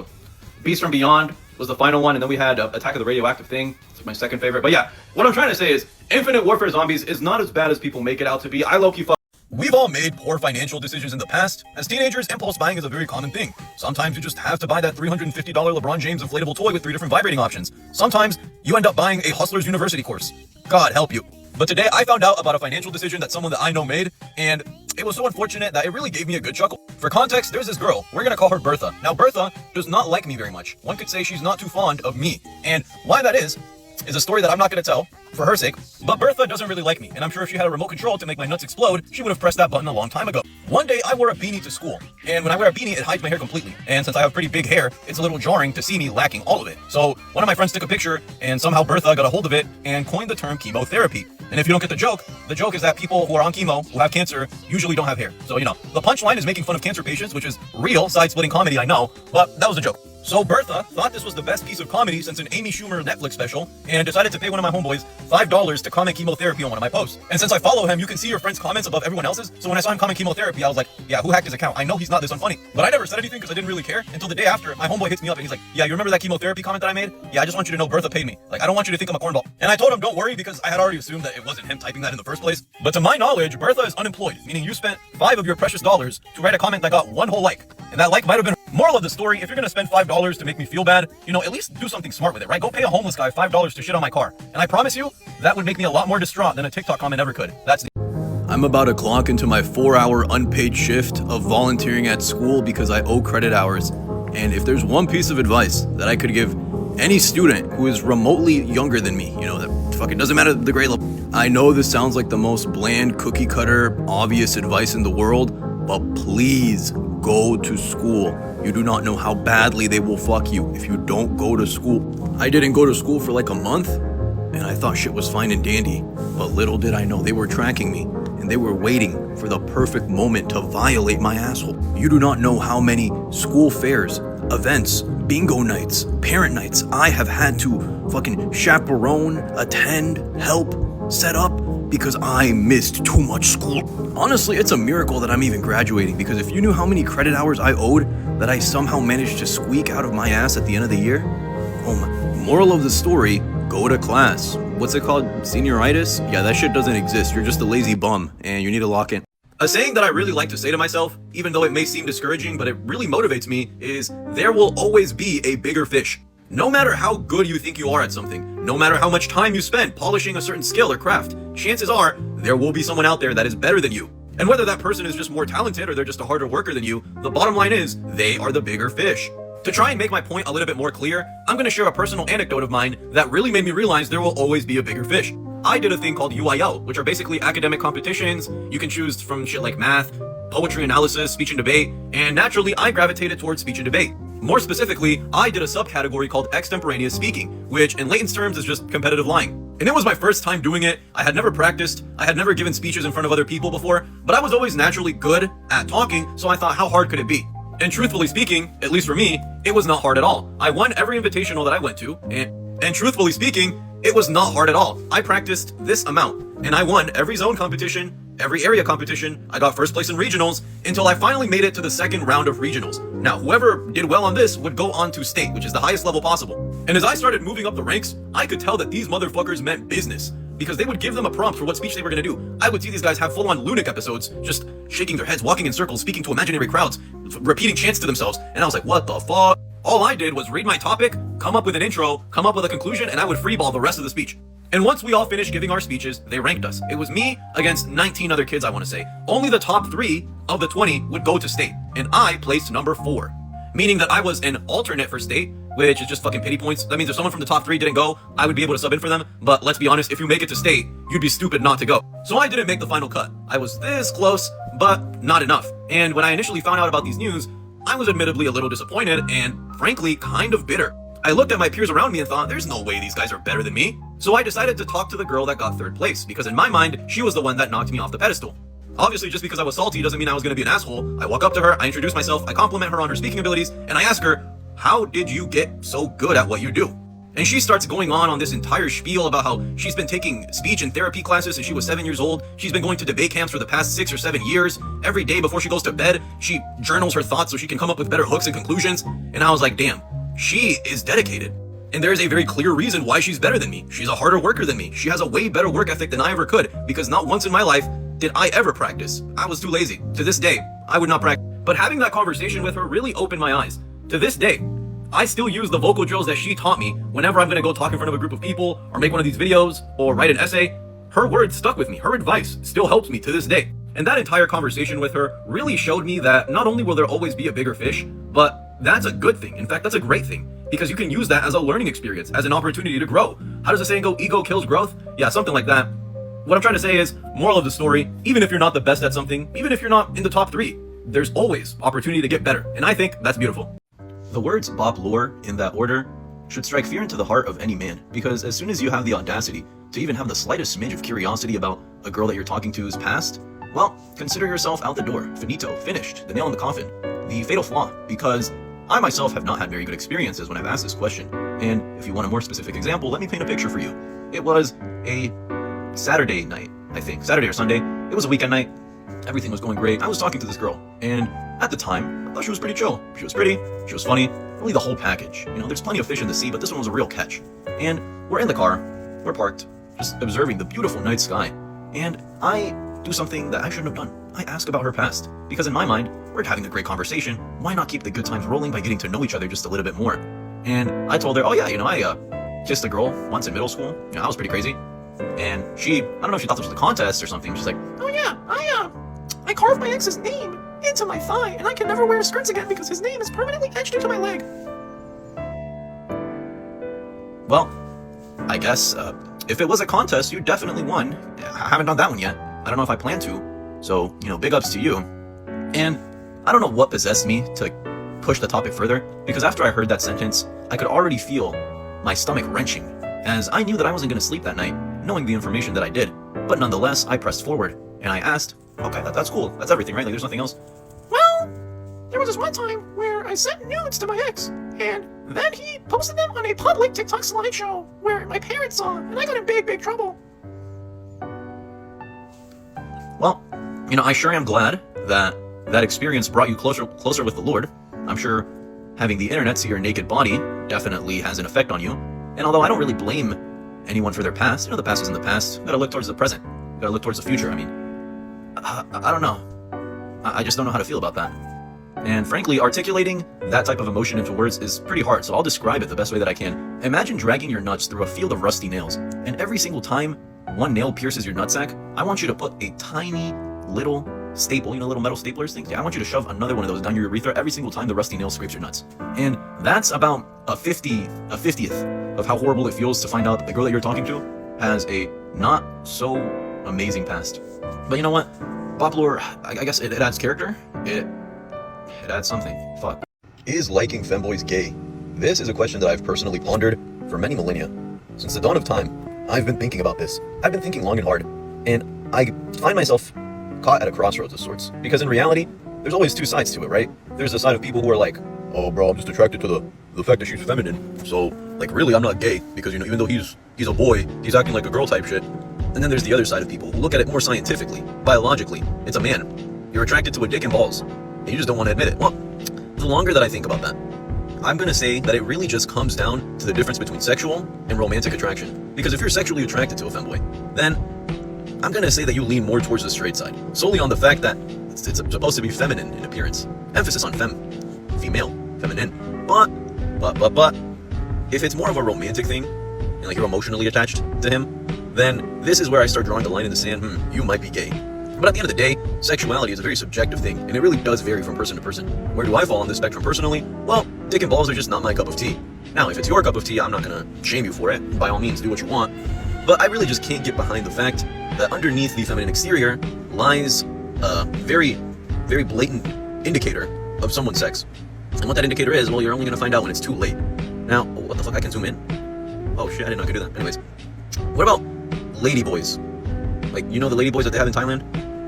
Beast from Beyond was the final one, and then we had Attack of the Radioactive Thing. It's my second favorite. But yeah, what I'm trying to say is Infinite Warfare Zombies is not as bad as people make it out to be. I low-key fuck. We've all made poor financial decisions in the past. As teenagers, impulse buying is a very common thing. Sometimes you just have to buy that $350 LeBron James inflatable toy with 3 different vibrating options. Sometimes you end up buying a Hustler's University course. God help you. But today I found out about a financial decision that someone that I know made, and it was so unfortunate that it really gave me a good chuckle. For context, there's this girl. We're gonna call her Bertha. Now, Bertha does not like me very much. One could say she's not too fond of me. And why that is a story that I'm not gonna tell, for her sake, but Bertha doesn't really like me, and I'm sure if she had a remote control to make my nuts explode, she would have pressed that button a long time ago. One day, I wore a beanie to school, and when I wear a beanie, it hides my hair completely, and since I have pretty big hair, it's a little jarring to see me lacking all of it. So, one of my friends took a picture, and somehow Bertha got a hold of it, and coined the term chemotherapy. And if you don't get the joke is that people who are on chemo, who have cancer, usually don't have hair. So, you know, the punchline is making fun of cancer patients, which is real side-splitting comedy, I know, but that was a joke. So Bertha thought this was the best piece of comedy since an Amy Schumer Netflix special, and decided to pay one of my homeboys $5 to comment chemotherapy on one of my posts. And since I follow him, you can see your friend's comments above everyone else's, so when I saw him comment chemotherapy, I was like, yeah, who hacked his account? I know he's not this unfunny. But I never said anything because I didn't really care, until the day after, my homeboy hits me up and he's like, yeah, you remember that chemotherapy comment that I made? Yeah, I just want you to know Bertha paid me. Like, I don't want you to think I'm a cornball. And I told him, don't worry, because I had already assumed that it wasn't him typing that in the first place. But to my knowledge, Bertha is unemployed, meaning you spent 5 of your precious dollars to write a comment that got 1 whole like. And that like might have been. Moral of the story, if you're gonna spend $5 to make me feel bad, you know, at least do something smart with it, right? Go pay a homeless guy $5 to shit on my car. And I promise you, that would make me a lot more distraught than a TikTok comment ever could. That's the... I'm I'm about to clock into my 4-hour unpaid shift of volunteering at school because I owe credit hours. And if there's one piece of advice that I could give any student who is remotely younger than me, that fucking doesn't matter the grade level. I know this sounds like the most bland, cookie cutter, obvious advice in the world, but please go to school. You do not know how badly they will fuck you if you don't go to school. I didn't go to school for like a month, and I thought shit was fine and dandy, but little did I know they were tracking me, and they were waiting for the perfect moment to violate my asshole. You do not know how many school fairs, events, bingo nights, parent nights I have had to fucking chaperone, attend, help, set up because I missed too much school. Honestly, it's a miracle that I'm even graduating, because if you knew how many credit hours I owed that I somehow managed to squeak out of my ass at the end of the year. Oh my. Moral of the story, go to class. What's it called? Senioritis? Yeah, that shit doesn't exist. You're just a lazy bum and you need to lock in. A saying that I really like to say to myself, even though it may seem discouraging, but it really motivates me, is there will always be a bigger fish. No matter how good you think you are at something, no matter how much time you spend polishing a certain skill or craft, chances are there will be someone out there that is better than you. And whether that person is just more talented or they're just a harder worker than you, the bottom line is they are the bigger fish. To try and make my point a little bit more clear, I'm going to share a personal anecdote of mine that really made me realize there will always be a bigger fish. I did a thing called UIL, which are basically academic competitions. You can choose from shit like math, poetry analysis, speech and debate, and naturally I gravitated towards speech and debate. More specifically, I did a subcategory called extemporaneous speaking, which in layman's terms is just competitive lying. And it was my first time doing it. I had never practiced, I had never given speeches in front of other people before, but I was always naturally good at talking, so I thought, how hard could it be? And truthfully speaking, at least for me, it was not hard at all. I won every invitational that I went to, and truthfully speaking, it was not hard at all. I practiced this amount, and I won every zone competition, every area competition. I got first place in regionals until I finally made it to the second round of regionals. Now, whoever did well on this would go on to state, which is the highest level possible. And as I started moving up the ranks, I could tell that these motherfuckers meant business, because they would give them a prompt for what speech they were going to do. I would see these guys have full-on lunatic episodes, just shaking their heads, walking in circles, speaking to imaginary crowds, repeating chants to themselves, and I was like, what the fuck? All I did was read my topic, come up with an intro, come up with a conclusion, and I would freeball the rest of the speech. And once we all finished giving our speeches, they ranked us. It was me against 19 other kids, I want to say. Only the top 3 of the 20 would go to state, and I placed number 4. Meaning that I was an alternate for state, which is just fucking pity points. That means if someone from the top 3 didn't go, I would be able to sub in for them. But let's be honest, if you make it to state, you'd be stupid not to go. So I didn't make the final cut. I was this close, but not enough. And when I initially found out about these news, I was admittedly a little disappointed and frankly kind of bitter. I looked at my peers around me and thought, there's no way these guys are better than me. So I decided to talk to the girl that got 3rd place, because in my mind, she was the one that knocked me off the pedestal. Obviously, just because I was salty doesn't mean I was going to be an asshole. I walk up to her, I introduce myself, I compliment her on her speaking abilities, and I ask her, how did you get so good at what you do? And she starts going on this entire spiel about how she's been taking speech and therapy classes since she was 7 years old. She's been going to debate camps for the past 6 or 7 years. Every day before she goes to bed, she journals her thoughts so she can come up with better hooks and conclusions. And I was like, damn, she is dedicated. And there's a very clear reason why she's better than me. She's a harder worker than me. She has a way better work ethic than I ever could, because not once in my life did I ever practice. I was too lazy. To this day, I would not practice. But having that conversation with her really opened my eyes. To this day, I still use the vocal drills that she taught me whenever I'm going to go talk in front of a group of people or make one of these videos or write an essay. Her words stuck with me. Her advice still helps me to this day. And that entire conversation with her really showed me that not only will there always be a bigger fish, but that's a good thing. In fact, that's a great thing, because you can use that as a learning experience, as an opportunity to grow. How does the saying go? Ego kills growth? Yeah, something like that. What I'm trying to say is, moral of the story, even if you're not the best at something, even if you're not in the top 3, there's always opportunity to get better. And I think that's beautiful. The words Bob Lore, in that order, should strike fear into the heart of any man, because as soon as you have the audacity to even have the slightest smidge of curiosity about a girl that you're talking to's past, well, consider yourself out the door, finito, finished, the nail in the coffin, the fatal flaw, because I myself have not had very good experiences when I've asked this question. And if you want a more specific example, let me paint a picture for you. It was a Saturday night, I think, Saturday or Sunday. It was a weekend night. Everything was going great. I was talking to this girl, and at the time, I thought she was pretty chill. She was pretty, she was funny, really the whole package. You know, there's plenty of fish in the sea, but this one was a real catch. And we're in the car, we're parked, just observing the beautiful night sky. And I do something that I shouldn't have done. I ask about her past, because in my mind, we're having a great conversation. Why not keep the good times rolling by getting to know each other just a little bit more? And I told her, oh yeah, I kissed a girl once in middle school. I was pretty crazy. And she, I don't know if she thought this was a contest or something. She's like, Oh yeah, I carved my ex's name into my thigh, and I can never wear skirts again because his name is permanently etched into my leg. well, I guess if it was a contest, you definitely won. I haven't done that one yet. I don't know if I plan to. So, big ups to you. And I don't know what possessed me to push the topic further, because after I heard that sentence, I could already feel my stomach wrenching, as I knew that I wasn't going to sleep that night, knowing the information that I did. But nonetheless, I pressed forward, and I asked, okay, that's cool. That's everything, right? Like, there's nothing else. Well, there was this one time where I sent nudes to my ex, and then he posted them on a public TikTok slideshow where my parents saw, and I got in big trouble. Well, I sure am glad that that experience brought you closer with the Lord. I'm sure having the internet see your naked body definitely has an effect on you. And although I don't really blame anyone for their past, the past is in the past. You gotta look towards the present. You gotta look towards the future. I mean, I don't know. I just don't know how to feel about that. And frankly, articulating that type of emotion into words is pretty hard, so I'll describe it the best way that I can. Imagine dragging your nuts through a field of rusty nails, and every single time one nail pierces your nutsack, I want you to put a tiny little staple, little metal staplers things. Yeah, I want you to shove another one of those down your urethra every single time the rusty nail scrapes your nuts. And that's about a 50th of how horrible it feels to find out that the girl that you're talking to has a not so amazing past. But you know what? Pop lore, I guess it adds character. It adds something. Fuck. Is liking femboys gay? This is a question that I've personally pondered for many millennia. Since the dawn of time, I've been thinking about this. I've been thinking long and hard, and I find myself caught at a crossroads of sorts. Because in reality, there's always two sides to it, right? There's the side of people who are like, oh bro, I'm just attracted to the fact that she's feminine. So, like, really, I'm not gay because, even though he's a boy, he's acting like a girl type shit. And then there's the other side of people who look at it more scientifically, biologically. It's a man. You're attracted to a dick and balls, and you just don't want to admit it. Well, the longer that I think about that, I'm going to say that it really just comes down to the difference between sexual and romantic attraction. Because if you're sexually attracted to a femboy, then I'm going to say that you lean more towards the straight side, solely on the fact that it's supposed to be feminine in appearance. Emphasis on female, feminine. But, if it's more of a romantic thing, and like you're emotionally attached to him, then this is where I start drawing the line in the sand, you might be gay. But at the end of the day, sexuality is a very subjective thing, and it really does vary from person to person. Where do I fall on this spectrum personally? Well, dick and balls are just not my cup of tea. Now, if it's your cup of tea, I'm not gonna shame you for it. By all means, do what you want. But I really just can't get behind the fact that underneath the feminine exterior lies a very, very blatant indicator of someone's sex. And what that indicator is, well, you're only gonna find out when it's too late. Now, what the fuck, I can zoom in? Oh shit, I didn't know I could do that. Anyways, what about ladyboys? Like, the ladyboys that they have in Thailand?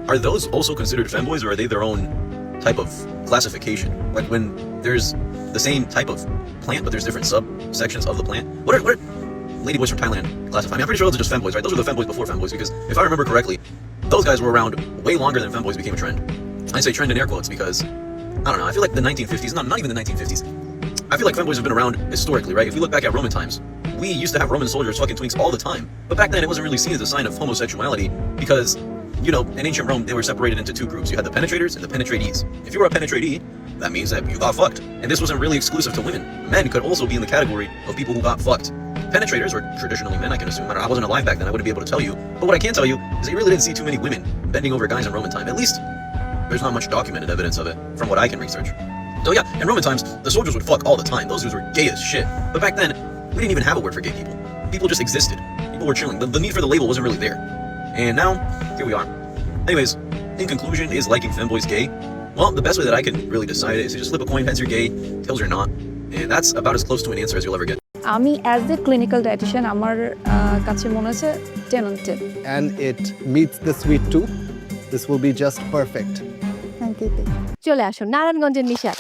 Are those also considered femboys, or are they their own type of classification? Like when there's the same type of plant, but there's different subsections of the plant? What are ladyboys from Thailand classified? I mean, I'm pretty sure those are just femboys, right? Those are the femboys before femboys, because if I remember correctly, those guys were around way longer than femboys became a trend. I say trend in air quotes because, I don't know, I feel like the 1950s, not even the 1950s, I feel like femboys have been around historically, right? If we look back at Roman times, we used to have Roman soldiers fucking twinks all the time. But back then, it wasn't really seen as a sign of homosexuality because, in ancient Rome, they were separated into two groups. You had the penetrators and the penetratees. If you were a penetratee, that means that you got fucked. And this wasn't really exclusive to women. Men could also be in the category of people who got fucked. Penetrators were traditionally men, I can assume. I wasn't alive back then, I wouldn't be able to tell you. But what I can tell you is that you really didn't see too many women bending over guys in Roman time. At least, there's not much documented evidence of it, from what I can research. So yeah, in Roman times, the soldiers would fuck all the time. Those dudes were gay as shit. But back then, we didn't even have a word for gay people. People just existed. People were chilling. The need for the label wasn't really there. And now, here we are. Anyways, in conclusion, is liking femboys gay? Well, the best way that I can really decide it is to just flip a coin, heads you're gay, tails you're not. And that's about as close to an answer as you'll ever get. আমি as a clinical dietician আমার কাছে মনে হচ্ছে 10 on 10. And it meets the sweet tooth. This will be just perfect. Thank you. চলে আসুন নারায়ণগঞ্জের নিশাদ।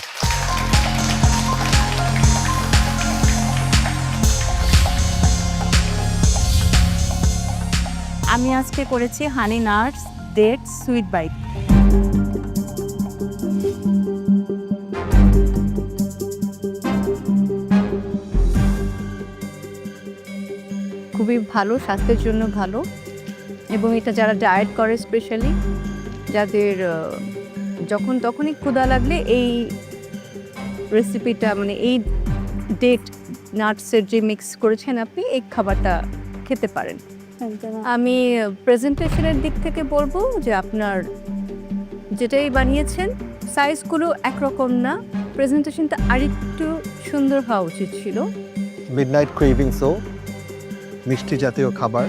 আমি আজকে করেছি হানি নাটস ডেটস সুইট বাইট। খুবই ভালো, স্বাস্থ্যের জন্য ভালো, এবং এটা যারা ডায়েট করে স্পেশালি যাদের যখন তখনই ক্ষুধা লাগলে এই রেসিপিটা এই ডেট নাটসের যে মিক্স করেছেন আপনি এই খাবারটা খেতে পারেন। আমি প্রেজেন্টেশনের দিক থেকে বলবো যে আপনার যেটাই বানিয়েছেন সাইজগুলো একরকম না, প্রেজেন্টেশনটা আরেকটু সুন্দর হওয়া উচিত ছিল। মিডনাইট ক্রেভিংসও মিষ্টি জাতীয় খাবার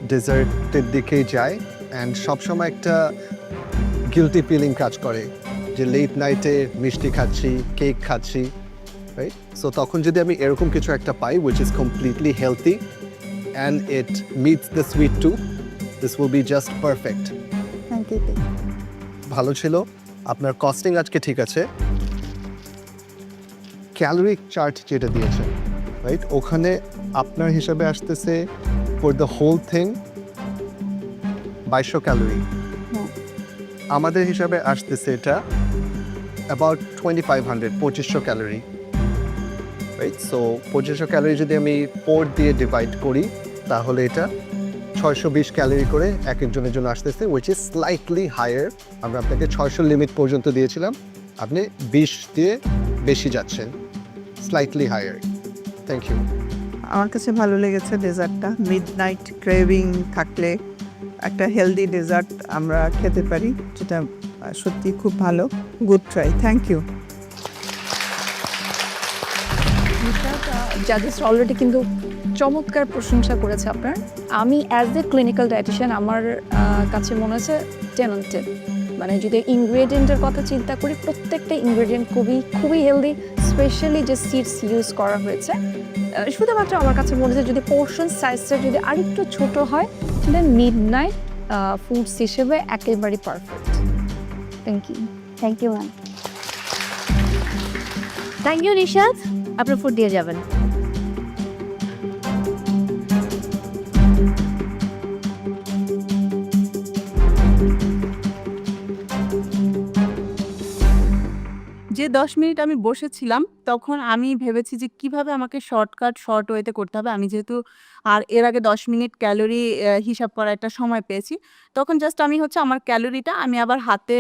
ডেজার্টের দিকেই যায় অ্যান্ড সবসময় একটা গিলটি ফিলিং কাজ করে যে লেট নাইটে মিষ্টি খাচ্ছি, কেক খাচ্ছি, রাইট? সো তখন যদি আমি এরকম কিছু একটা পাই which is completely healthy and it meets the sweet tooth, this will be just perfect. Thank you. ভালো ছিল। আপনার কস্টিং আজকে ঠিক আছে। ক্যালোরি চার্ট যেটা দিয়েছেন, রাইট, ওখানে আপনার হিসাবে আসতেছে for the whole thing 2200 calorie. আমাদের হিসাবে আসতেছে এটা about 2500 calorie, right? So 2500 calorie যদি আমি 4 দিয়ে ডিভাইড করি তাহলে এটা 620 ক্যালোরি করে এক একজনের জন্য আসতেছে, উইচ ইজ স্লাইটলি হায়ার। আমরা আপনাকে 600 লিমিট পর্যন্ত দিয়েছিলাম, আপনি 20 দিয়ে বেশি যাচ্ছেন, স্লাইটলি হায়ার। Thank you. আমার কাছে ভালো লেগেছে ডেজার্টটা। মিডনাইট ক্রেভিং থাকলে একটা হেলদি ডেজার্ট আমরা খেতে পারি, যেটা সত্যি খুব ভালো। Good try, thank you. জাজেস অলরেডি কিন্তু চমৎকার প্রশংসা করেছে আপনার। আমি অ্যাজ এ ক্লিনিক্যাল ডায়েটিশিয়ান আমার কাছে মনে হচ্ছে 10 on 10। মানে যদি ইনগ্রেডিয়েন্টের কথা চিন্তা করি, প্রত্যেকটা ইনগ্রেডিয়েন্ট খুবই হেলদি, স্পেশালি যে সিডস ইউজ করা হয়েছে। শুধুমাত্র আমার কাছে মনে হচ্ছে যদি পোর্শন সাইজটা যদি আরেকটু ছোট হয়, তাহলে মিডনাইট ফুডস হিসেবে একেবারে perfect. Thank you. Thank you ma'am. Thank you Nishad, আপনার ফুড দিয়ে যাবেন। যে 10 মিনিট আমি বসেছিলাম তখন আমি ভেবেছি যে কিভাবে আমাকে শর্ট ওয়েতে করতে হবে। আমি যেহেতু এর আগে 10 মিনিট ক্যালোরি হিসাব করার একটা সময় পেয়েছি, তখন জাস্ট আমি আমার ক্যালোরিটা আমি আবার হাতে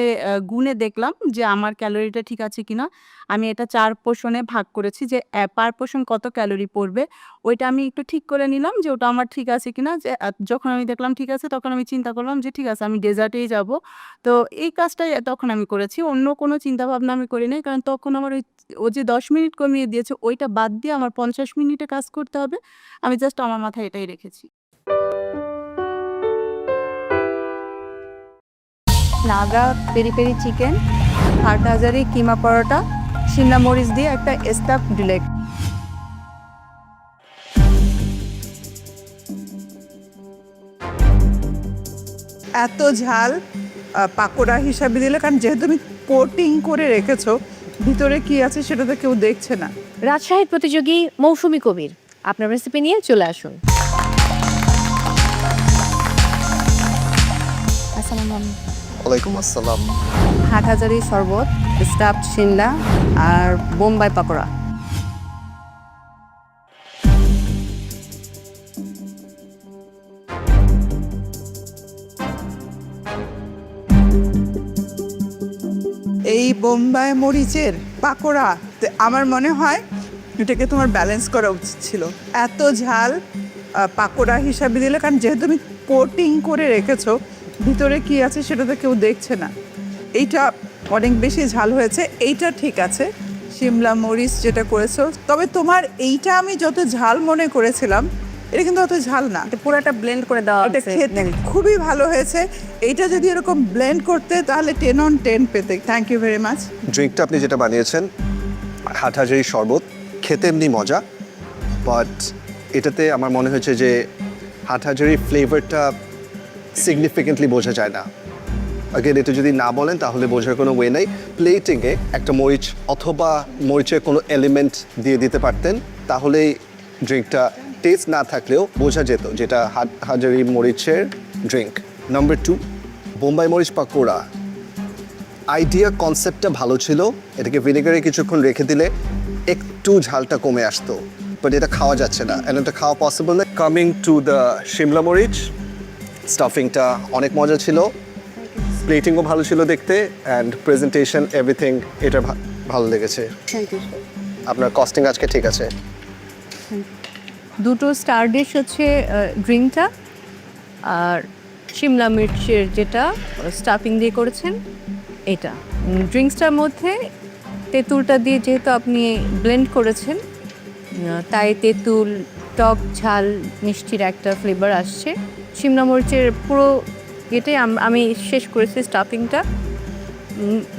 গুনে দেখলাম যে আমার ক্যালোরিটা ঠিক আছে কিনা। আমি এটা 4 পোর্শনে ভাগ করেছি যে পার পোর্শন কত ক্যালোরি পড়বে, ওইটা আমি একটু ঠিক করে নিলাম যে ওটা আমার ঠিক আছে কিনা। যে যখন আমি দেখলাম ঠিক আছে, তখন আমি চিন্তা করলাম যে ঠিক আছে আমি ডেজার্টেই যাব। তো এই কাজটাই তখন আমি করেছি, অন্য কোনো চিন্তাভাবনা আমি করি নাই। কারণ তখন আমার ও যে 10 মিনিট কমিয়ে দিয়েছে ওইটা বাদ দিয়ে আমার 50 মিনিটে কাজ করতে হবে। আমি জাস্ট আমার মাথায় এটাই রেখেছি। Naga peri peri chicken, Hathazari keema paratha, শিমলা মরিচ দিয়ে একটা স্টাফ ডিলেট। এত ঝাল পাকোড়া হিসাবে দিলে, কারণ যেহেতু তুমি কোটিং করে রেখেছো, ভিতরে কি আছে সেটা তো কেউ দেখছে না। রাজশাহীর প্রতিযোগী মৌসুমী কবির, আপনার রেসিপি নিয়ে চলে আসুন। আসসালামু আলাইকুম। ওয়ালাইকুম আসসালাম। হাটহাজারি শরবত, স্টাফড শিমলা আর বোম্বাই পাকোড়া। এই বোম্বাই মরিচের পাকোড়া আমার মনে হয় এটাকে তোমার ব্যালেন্স করা উচিত ছিল। এত ঝাল পাকোড়া হিসাবে দিলে, কারণ যেহেতু তুমি কোটিং করে রেখেছো, ভিতরে কি আছে সেটা তো কেউ দেখছে না। এইটা অনেক বেশি ঝাল হয়েছে, এইটা ঠিক আছে। শিমলা মরিচ যেটা করেছো, তবে তোমার এইটা আমি যত ঝাল মনে করেছিলাম এটা কিন্তু অত ঝাল না। পুরোটা ব্লেন্ড করে দেওয়া এটা খেতে খুবই ভালো হয়েছে। এইটা যদি এরকম ব্লেন্ড করতে তাহলে 10 on 10 পেতে। Thank you very much. ড্রিঙ্কটা আপনি যেটা বানিয়েছেন হাটহাজারি শরবত, খেতে এমনি মজা, বাট এটাতে আমার মনে হয়েছে যে হাটহাজারি ফ্লেভারটা সিগনিফিকেন্টলি বোঝা যায় না। আগেন এটা যদি না বলেন তাহলে বোঝার কোনো ওয়ে নাই। প্লেটিংয়ে একটা মরিচ অথবা মরিচের কোনো এলিমেন্ট দিয়ে দিতে পারতেন, তাহলেই ড্রিঙ্কটা টেস্ট না থাকলেও বোঝা যেত যেটা হাটহাজারি মরিচের ড্রিঙ্ক। নাম্বার 2, বোম্বাই মরিচ পাকোড়া। আইডিয়া কনসেপ্টটা ভালো ছিল, এটাকে ভিনেগারে কিছুক্ষণ রেখে দিলে একটু ঝালটা কমে আসতো, বাট এটা খাওয়া যাচ্ছে না, and এটা খাওয়া পসিবল না। কামিং টু দ্য শিমলা মরিচ, স্টাফিংটা অনেক মজা ছিল, প্লেটিংও ভালো ছিল দেখতে, অ্যান্ড প্রেজেন্টেশন এভরিথিং এটা ভালো লেগেছে। Thank you. আপনার কস্টিং আজকে ঠিক আছে। দুটো স্টার ডিশ হচ্ছে ড্রিঙ্কটা, আর শিমলা মির্চের যেটা স্টাফিং দিয়ে করেছেন এটা। ড্রিঙ্কসটার মধ্যে তেঁতুলটা দিয়ে যেহেতু আপনি ব্লেন্ড করেছেন তাই তেঁতুল টক ঝাল মিষ্টির একটা ফ্লেভার আসছে। শিমলা মরিচের পুরো এটাই আমি শেষ করেছি স্টাফিংটা।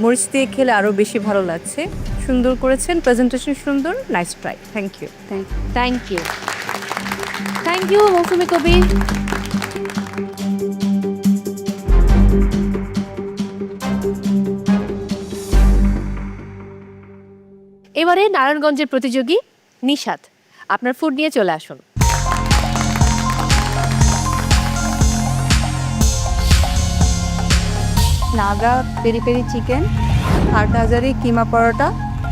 মরিচ দিয়ে খেলে আরও বেশি ভালো লাগছে। সুন্দর করেছেন, প্রেজেন্টেশন সুন্দর, nice try. Thank you. Thank you, thank you Mousumi Kobi. এবারে নারায়ণগঞ্জের প্রতিযোগী নিশাত, আপনার ফুড নিয়ে চলে আসুন। Naga peri peri chicken, Hathazari keema paratha,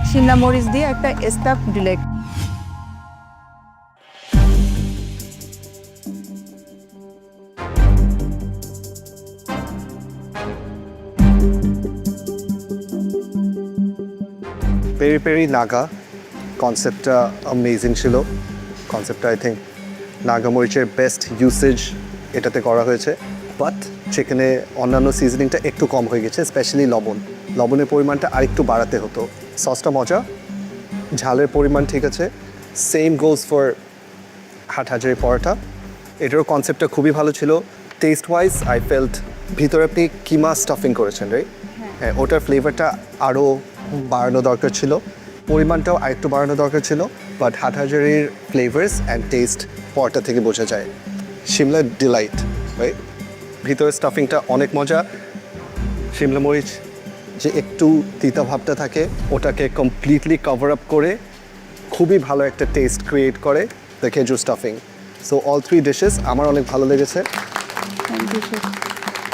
শিমলা মরিচ দিয়ে একটা stuff delight. Peri peri Naga কনসেপ্টটা অ্যামেজিং ছিল। কনসেপ্টটা আই থিঙ্ক নাগা মরিচের বেস্ট ইউসেজ এটাতে করা হয়েছে, বাট চিকেনে অন্যান্য সিজনিংটা একটু কম হয়ে গেছে, স্পেশালি লবণের পরিমাণটা আরেকটু বাড়াতে হতো। সসটা মজা, ঝালের পরিমাণ ঠিক আছে। সেম গোজ ফর হাটহাজারি পরোটা, এটারও কনসেপ্টটা খুবই ভালো ছিল। টেস্ট ওয়াইজ আই ফেল্ট ভিতরে আপনি কিমা স্টাফিং করেছেন, রাইট? হ্যাঁ, ওটার ফ্লেভারটা আরও বাড়ানো দরকার ছিল, পরিমাণটাও আরেকটু বাড়ানো দরকার ছিল, বাট হাটহাজারির ফ্লেভার্স অ্যান্ড টেস্ট পরোটা থেকে বোঝা যায়। Shimla delight, right? ভিতরে স্টাফিংটা অনেক মজা। শিমলা মরিচ যে একটু তিতা ভাবটা থাকে ওটাকে কমপ্লিটলি কভার আপ করে খুবই ভালো একটা টেস্ট ক্রিয়েট করে the khejur stuffing. So all three dishes আমার অনেক ভালো লেগেছে। Thank you sir.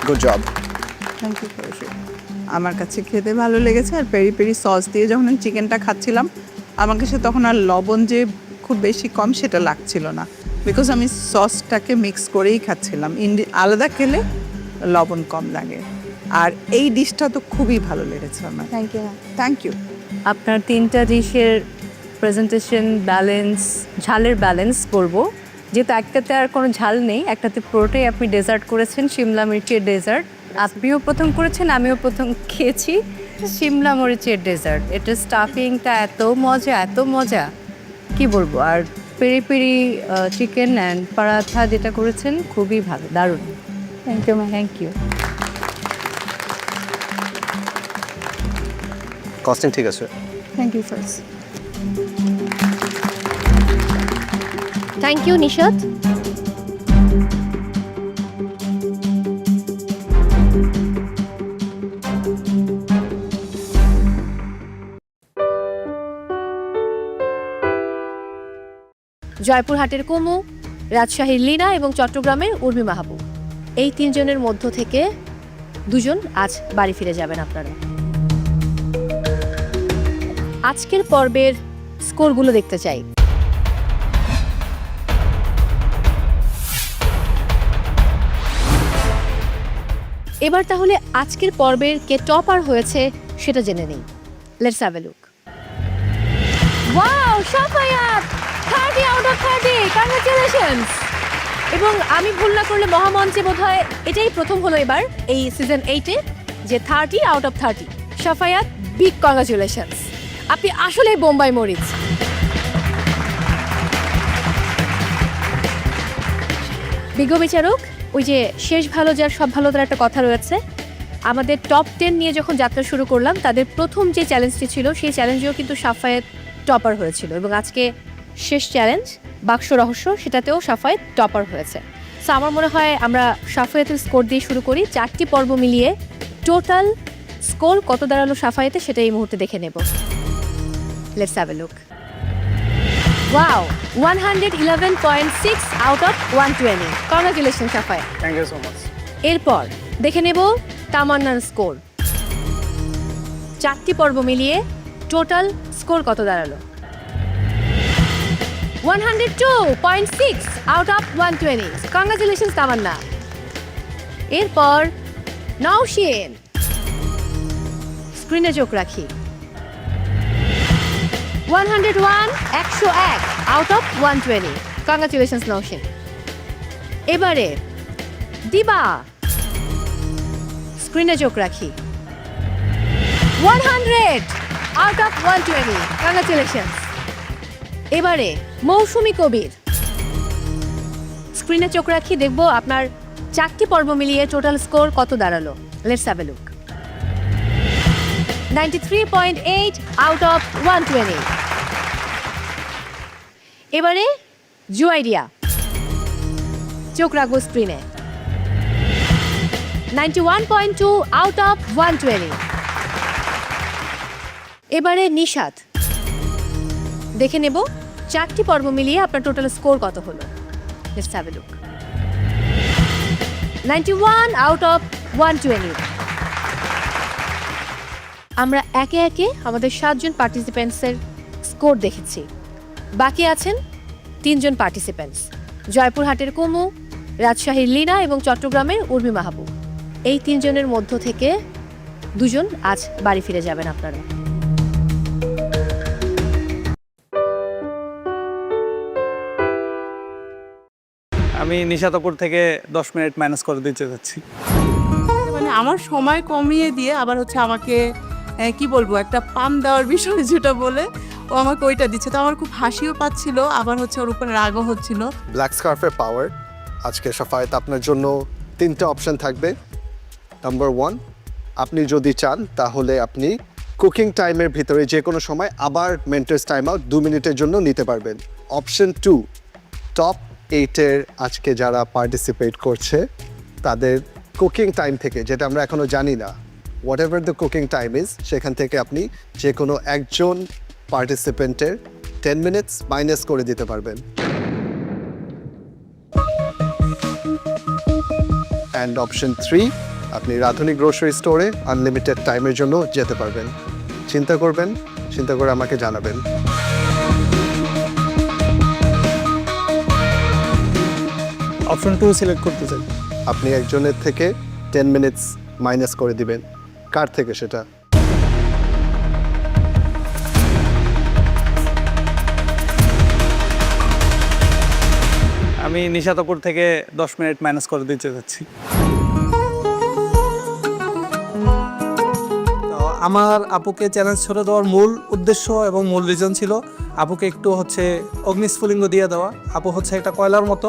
Good job. Thank you sir. আমার কাছে খেতে ভালো লেগেছে। আর পেরি পেরি সস দিয়ে যখন আমি চিকেনটা খাচ্ছিলাম আমার কাছে তখন আর লবণ যে খুব বেশি কম সেটা লাগছিল না, বিকজ আমি সসটাকে মিক্স করেই খাচ্ছিলাম। আলাদা খেলে লবণ কম লাগে। আর এই ডিশটা তো খুবই ভালো লেগেছে আমার। Thank you. Thank you. আপনার তিনটা ডিশের প্রেজেন্টেশন, ব্যালেন্স, ঝালের ব্যালেন্স করব, যেহেতু একটাতে আর কোনো ঝাল নেই, একটাতে পুরোটাই আপনি ডেজার্ট করেছেন, শিমলা মির্চের ডেজার্ট। আপনিও প্রথম করেছেন, আমিও প্রথম খেয়েছি শিমলা মরিচের ডেজার্ট। এটা স্টাফিংটা এত মজা কি বলবো। আর peri peri chicken and paratha যেটা করেছেন খুবই ভালো, দারুণ। Thank you ma'am. Thank you. Costing ঠিক আছে। Thank you first. Thank you Nishat. জয়পুরহাটের কুমু, রাজশাহীর লীনা এবং চট্টগ্রামের উর্মি মাহবুব, এই তিনজনের মধ্য থেকে দুজন আজ বাড়ি ফিরে যাবেন আপনারা। আজকের পর্বের স্কোরগুলো দেখতে চাই। এবার তাহলে আজকের পর্বের কে টপার হয়েছে সেটা জেনে নেই। Let's have a look. Wow, Shafayat 30 out of 30, congratulations. এবং আমি ভুল না করলে মহামঞ্চে বোধহয় এটাই প্রথম হলো এবার এই সিজন 8-এ যে 30 out of 30। Shafayat, big congratulations, আপনি আসলেই বোম্বাই মরিচ। বিজ্ঞ বিচারক, ওই যে শেষ ভালো যার সব ভালো তার একটা কথা রয়েছে। আমাদের টপ 10 নিয়ে যখন যাত্রা শুরু করলাম তাদের প্রথম যে চ্যালেঞ্জটি ছিল সেই চ্যালেঞ্জেও কিন্তু শাফায়েত টপার হয়েছিল, এবং আজকে শেষ চ্যালেঞ্জ বাক্স রহস্য, সেটাতেও শাফায়েত টপার হয়েছে। সো আমার মনে হয় আমরা শাফায়েতের স্কোর দিয়ে শুরু করি। 4টি পর্ব মিলিয়ে টোটাল স্কোর কত দাঁড়ালো শাফায়েতে সেটা এই মুহূর্তে দেখে নেব। Let's have a look. Wow, 111.6 out of 120। Congratulation Shafayet. Thank you so much. এরপর দেখে নেব তামান্নার স্কোর। 4টি পর্ব মিলিয়ে টোটাল স্কোর কত দাঁড়ালো? 102.6 আউট অফ 120। কংগ্রাচুলেশন তামান্না। এরপর নওশিন, স্ক্রিনে চোখ রাখি। 101 আউট অফ 120। কংগ্রাচুলেশন নওশিন। এবারে দিবা স্ক্রিনে চোখ রাখি 100 আউট অফ 120 কংগ্রাচুলেশনস এবারে মৌসুমী কবির স্ক্রিনে চোখ রাখি দেখবো আপনার 4টি পর্ব মিলিয়ে টোটাল স্কোর কত দাঁড়ালো let's have a look 93.8 out of 120 এবারে জুয়াইরিয়া চোখ রাখবো স্ক্রিনে 91.2 আউট অফ 120 এবারে নিশাত দেখে নেব 4টি পর্ব মিলিয়ে আপনার টোটাল স্কোর কত হলো let's have a look 91 out of 120 আমরা একে একে আমাদের 7 জন পার্টিসিপেন্টসের স্কোর দেখেছি বাকি আছেন 3 জন পার্টিসিপেন্টস জয়পুরহাটের কুমু রাজশাহীর লীনা এবং চট্টগ্রামের উর্মি মাহবুব এই 3 জনের মধ্য থেকে 2 জন আজ বাড়ি ফিরে যাবেন আপনারা আমি নিশাতপুর থেকে 10 মিনিট মাইনাস করে দিতে যাচ্ছি। মানে আমার সময় কমিয়ে দিয়ে আবার হচ্ছে আমাকে কি বলবো একটা পাম দেওয়ার বিষয় যেটা বলে ও আমাকে ওইটা দিচ্ছে তো আমার খুব হাসিও পাচ্ছিল আবার হচ্ছে ওর উপরে রাগও হচ্ছিল। ব্ল্যাক স্কার্ফের পাওয়ার আজকে সাফায়েত আপনার জন্য 3টা অপশন থাকবে। নাম্বার 1, আপনি যদি চান তাহলে আপনি কুকিং টাইমের ভিতরে যে কোনো সময় আবার মেন্টার্স টাইম আউট 2 মিনিটের জন্য নিতে পারবেন। অপশন 2, টপ 8-এর আজকে যারা পার্টিসিপেট করছে তাদের কুকিং টাইম থেকে যেটা আমরা এখনও জানি না what ever the cooking time is সেখান থেকে আপনি যে কোনো একজন পার্টিসিপেন্টের 10 মিনিটস মাইনাস করে দিতে পারবেন। অ্যান্ড অপশন 3, আপনি রাধুনী গ্রোসারি স্টোরে আনলিমিটেড টাইমের জন্য যেতে পারবেন। চিন্তা করবেন, চিন্তা করে আমাকে জানাবেন। অপশন 2 সিলেক্ট করতে চাই। আপনি একজনের থেকে 10 মিনিটস মাইনাস করে দিবেন। কার থেকে সেটা? আমি নিশাতপুর থেকে 10 মিনিট মাইনাস করে দিতে যাচ্ছি। তো আমার আপুকে চ্যালেঞ্জ ছড়ে দেওয়ার মূল উদ্দেশ্য এবং মূল রিজন ছিল আপুকে একটু হচ্ছে অগ্নিস্ফুলিঙ্গ দিয়ে দেওয়া। আপু হচ্ছে একটা কয়লার মতো,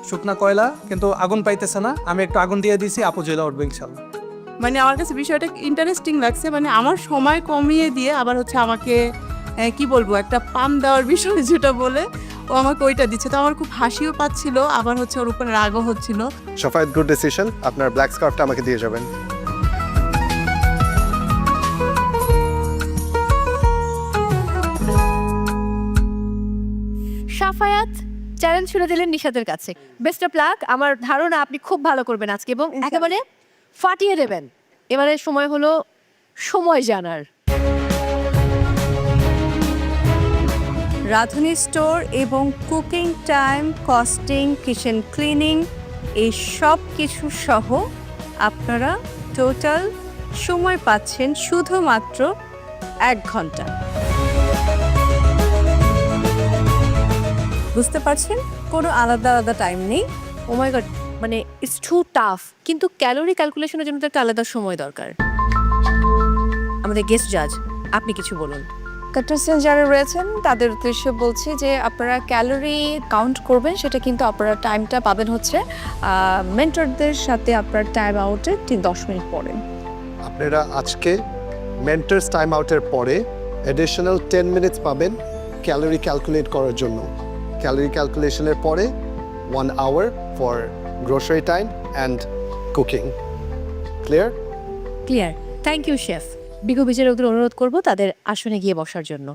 শুকনা কয়লা, কিন্তু আগুন পাইতেছে না। আমি একটু আগুন দিয়ে দিয়েছি, আপু জ্বলে উঠবে ইনশাল্লাহ। মানে আমার কাছে বিষয়টা ইন্টারেস্টিং লাগছে মানে আমার সময় কমিয়ে দিয়ে আবার হচ্ছে আমাকে কি বলবো একটা পাম দেওয়ার বিষয় যেটা বলে ও আমাকে ওইটা দিচ্ছে তো আমার খুব হাসিও পাচ্ছিল আবার হচ্ছে ওর উপরে রাগও হচ্ছিল। Safayet, good decision. আপনার ব্ল্যাক স্কার্ফটা আমাকে দিয়ে যাবেন। সাফায়াত চ্যালেঞ্জ ছুড়ে দিলেন নিশাতের কাছে বেস্ট অফ লাক আমার ধারণা আপনি খুব ভালো করবেন আজকে এবং একেবারে ফাটিয়ে দেবেন এবারে সময় হলো সময় জানার রাঁধুনি স্টোর এবং cooking time costing kitchen cleaning এই সব কিছু সহ আপনারা টোটাল সময় পাচ্ছেন শুধুমাত্র 1 ঘন্টা। বুঝতে পারছেন কোনো আলাদা আলাদা টাইম নেই। ও মাই গড মানে ইটস টু টাফ কিন্তু ক্যালোরি ক্যালকুলেশনের জন্য তো একটা আলাদা সময় দরকার আমাদের গেস্ট জাজ আপনি কিছু বলুন কন্টেস্টেন্ট যারা রয়েছেন তাদের উদ্দেশ্যে বলছি যে আপনারা ক্যালোরি কাউন্ট করবেন সেটা কিন্তু আপনারা টাইমটা পাবেন হচ্ছে মেন্টরদের সাথে আপনার টাইম আউটে 10 মিনিট পরে। আপনারা আজকে মেন্টার্স টাইম আউটের পরে অ্যাডিশনাল 10 মিনিটস পাবেন ক্যালোরি ক্যালকুলেট করার জন্য। ক্যালোরি ক্যালকুলেশনের পরে 1 hour for grocery time and cooking. Clear? Clear thank you chef বিজ্ঞ বিচারকদের অনুরোধ করব তাদের আসনে গিয়ে বসার জন্য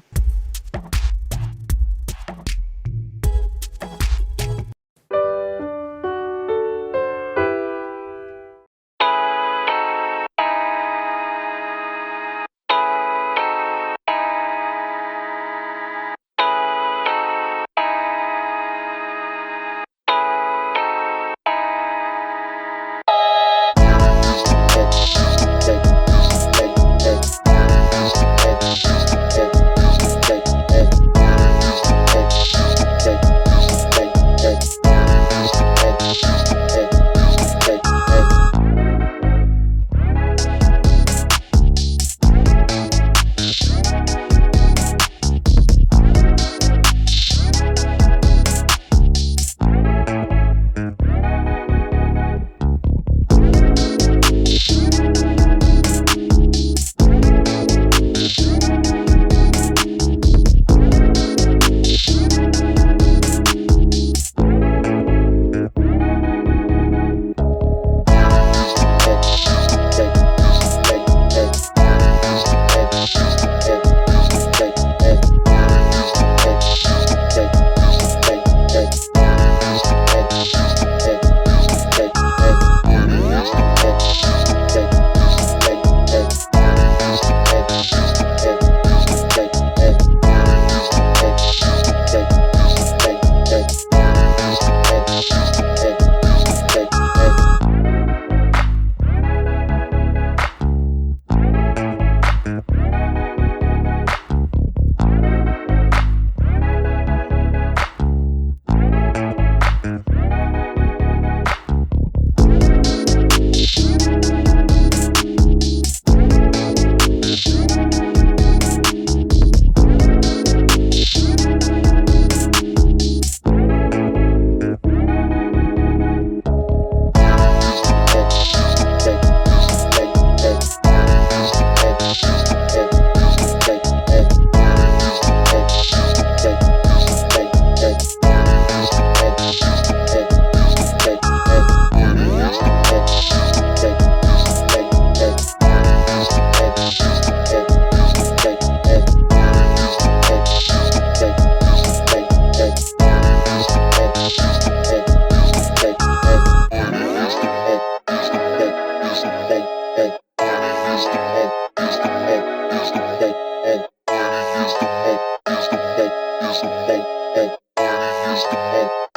is the moment.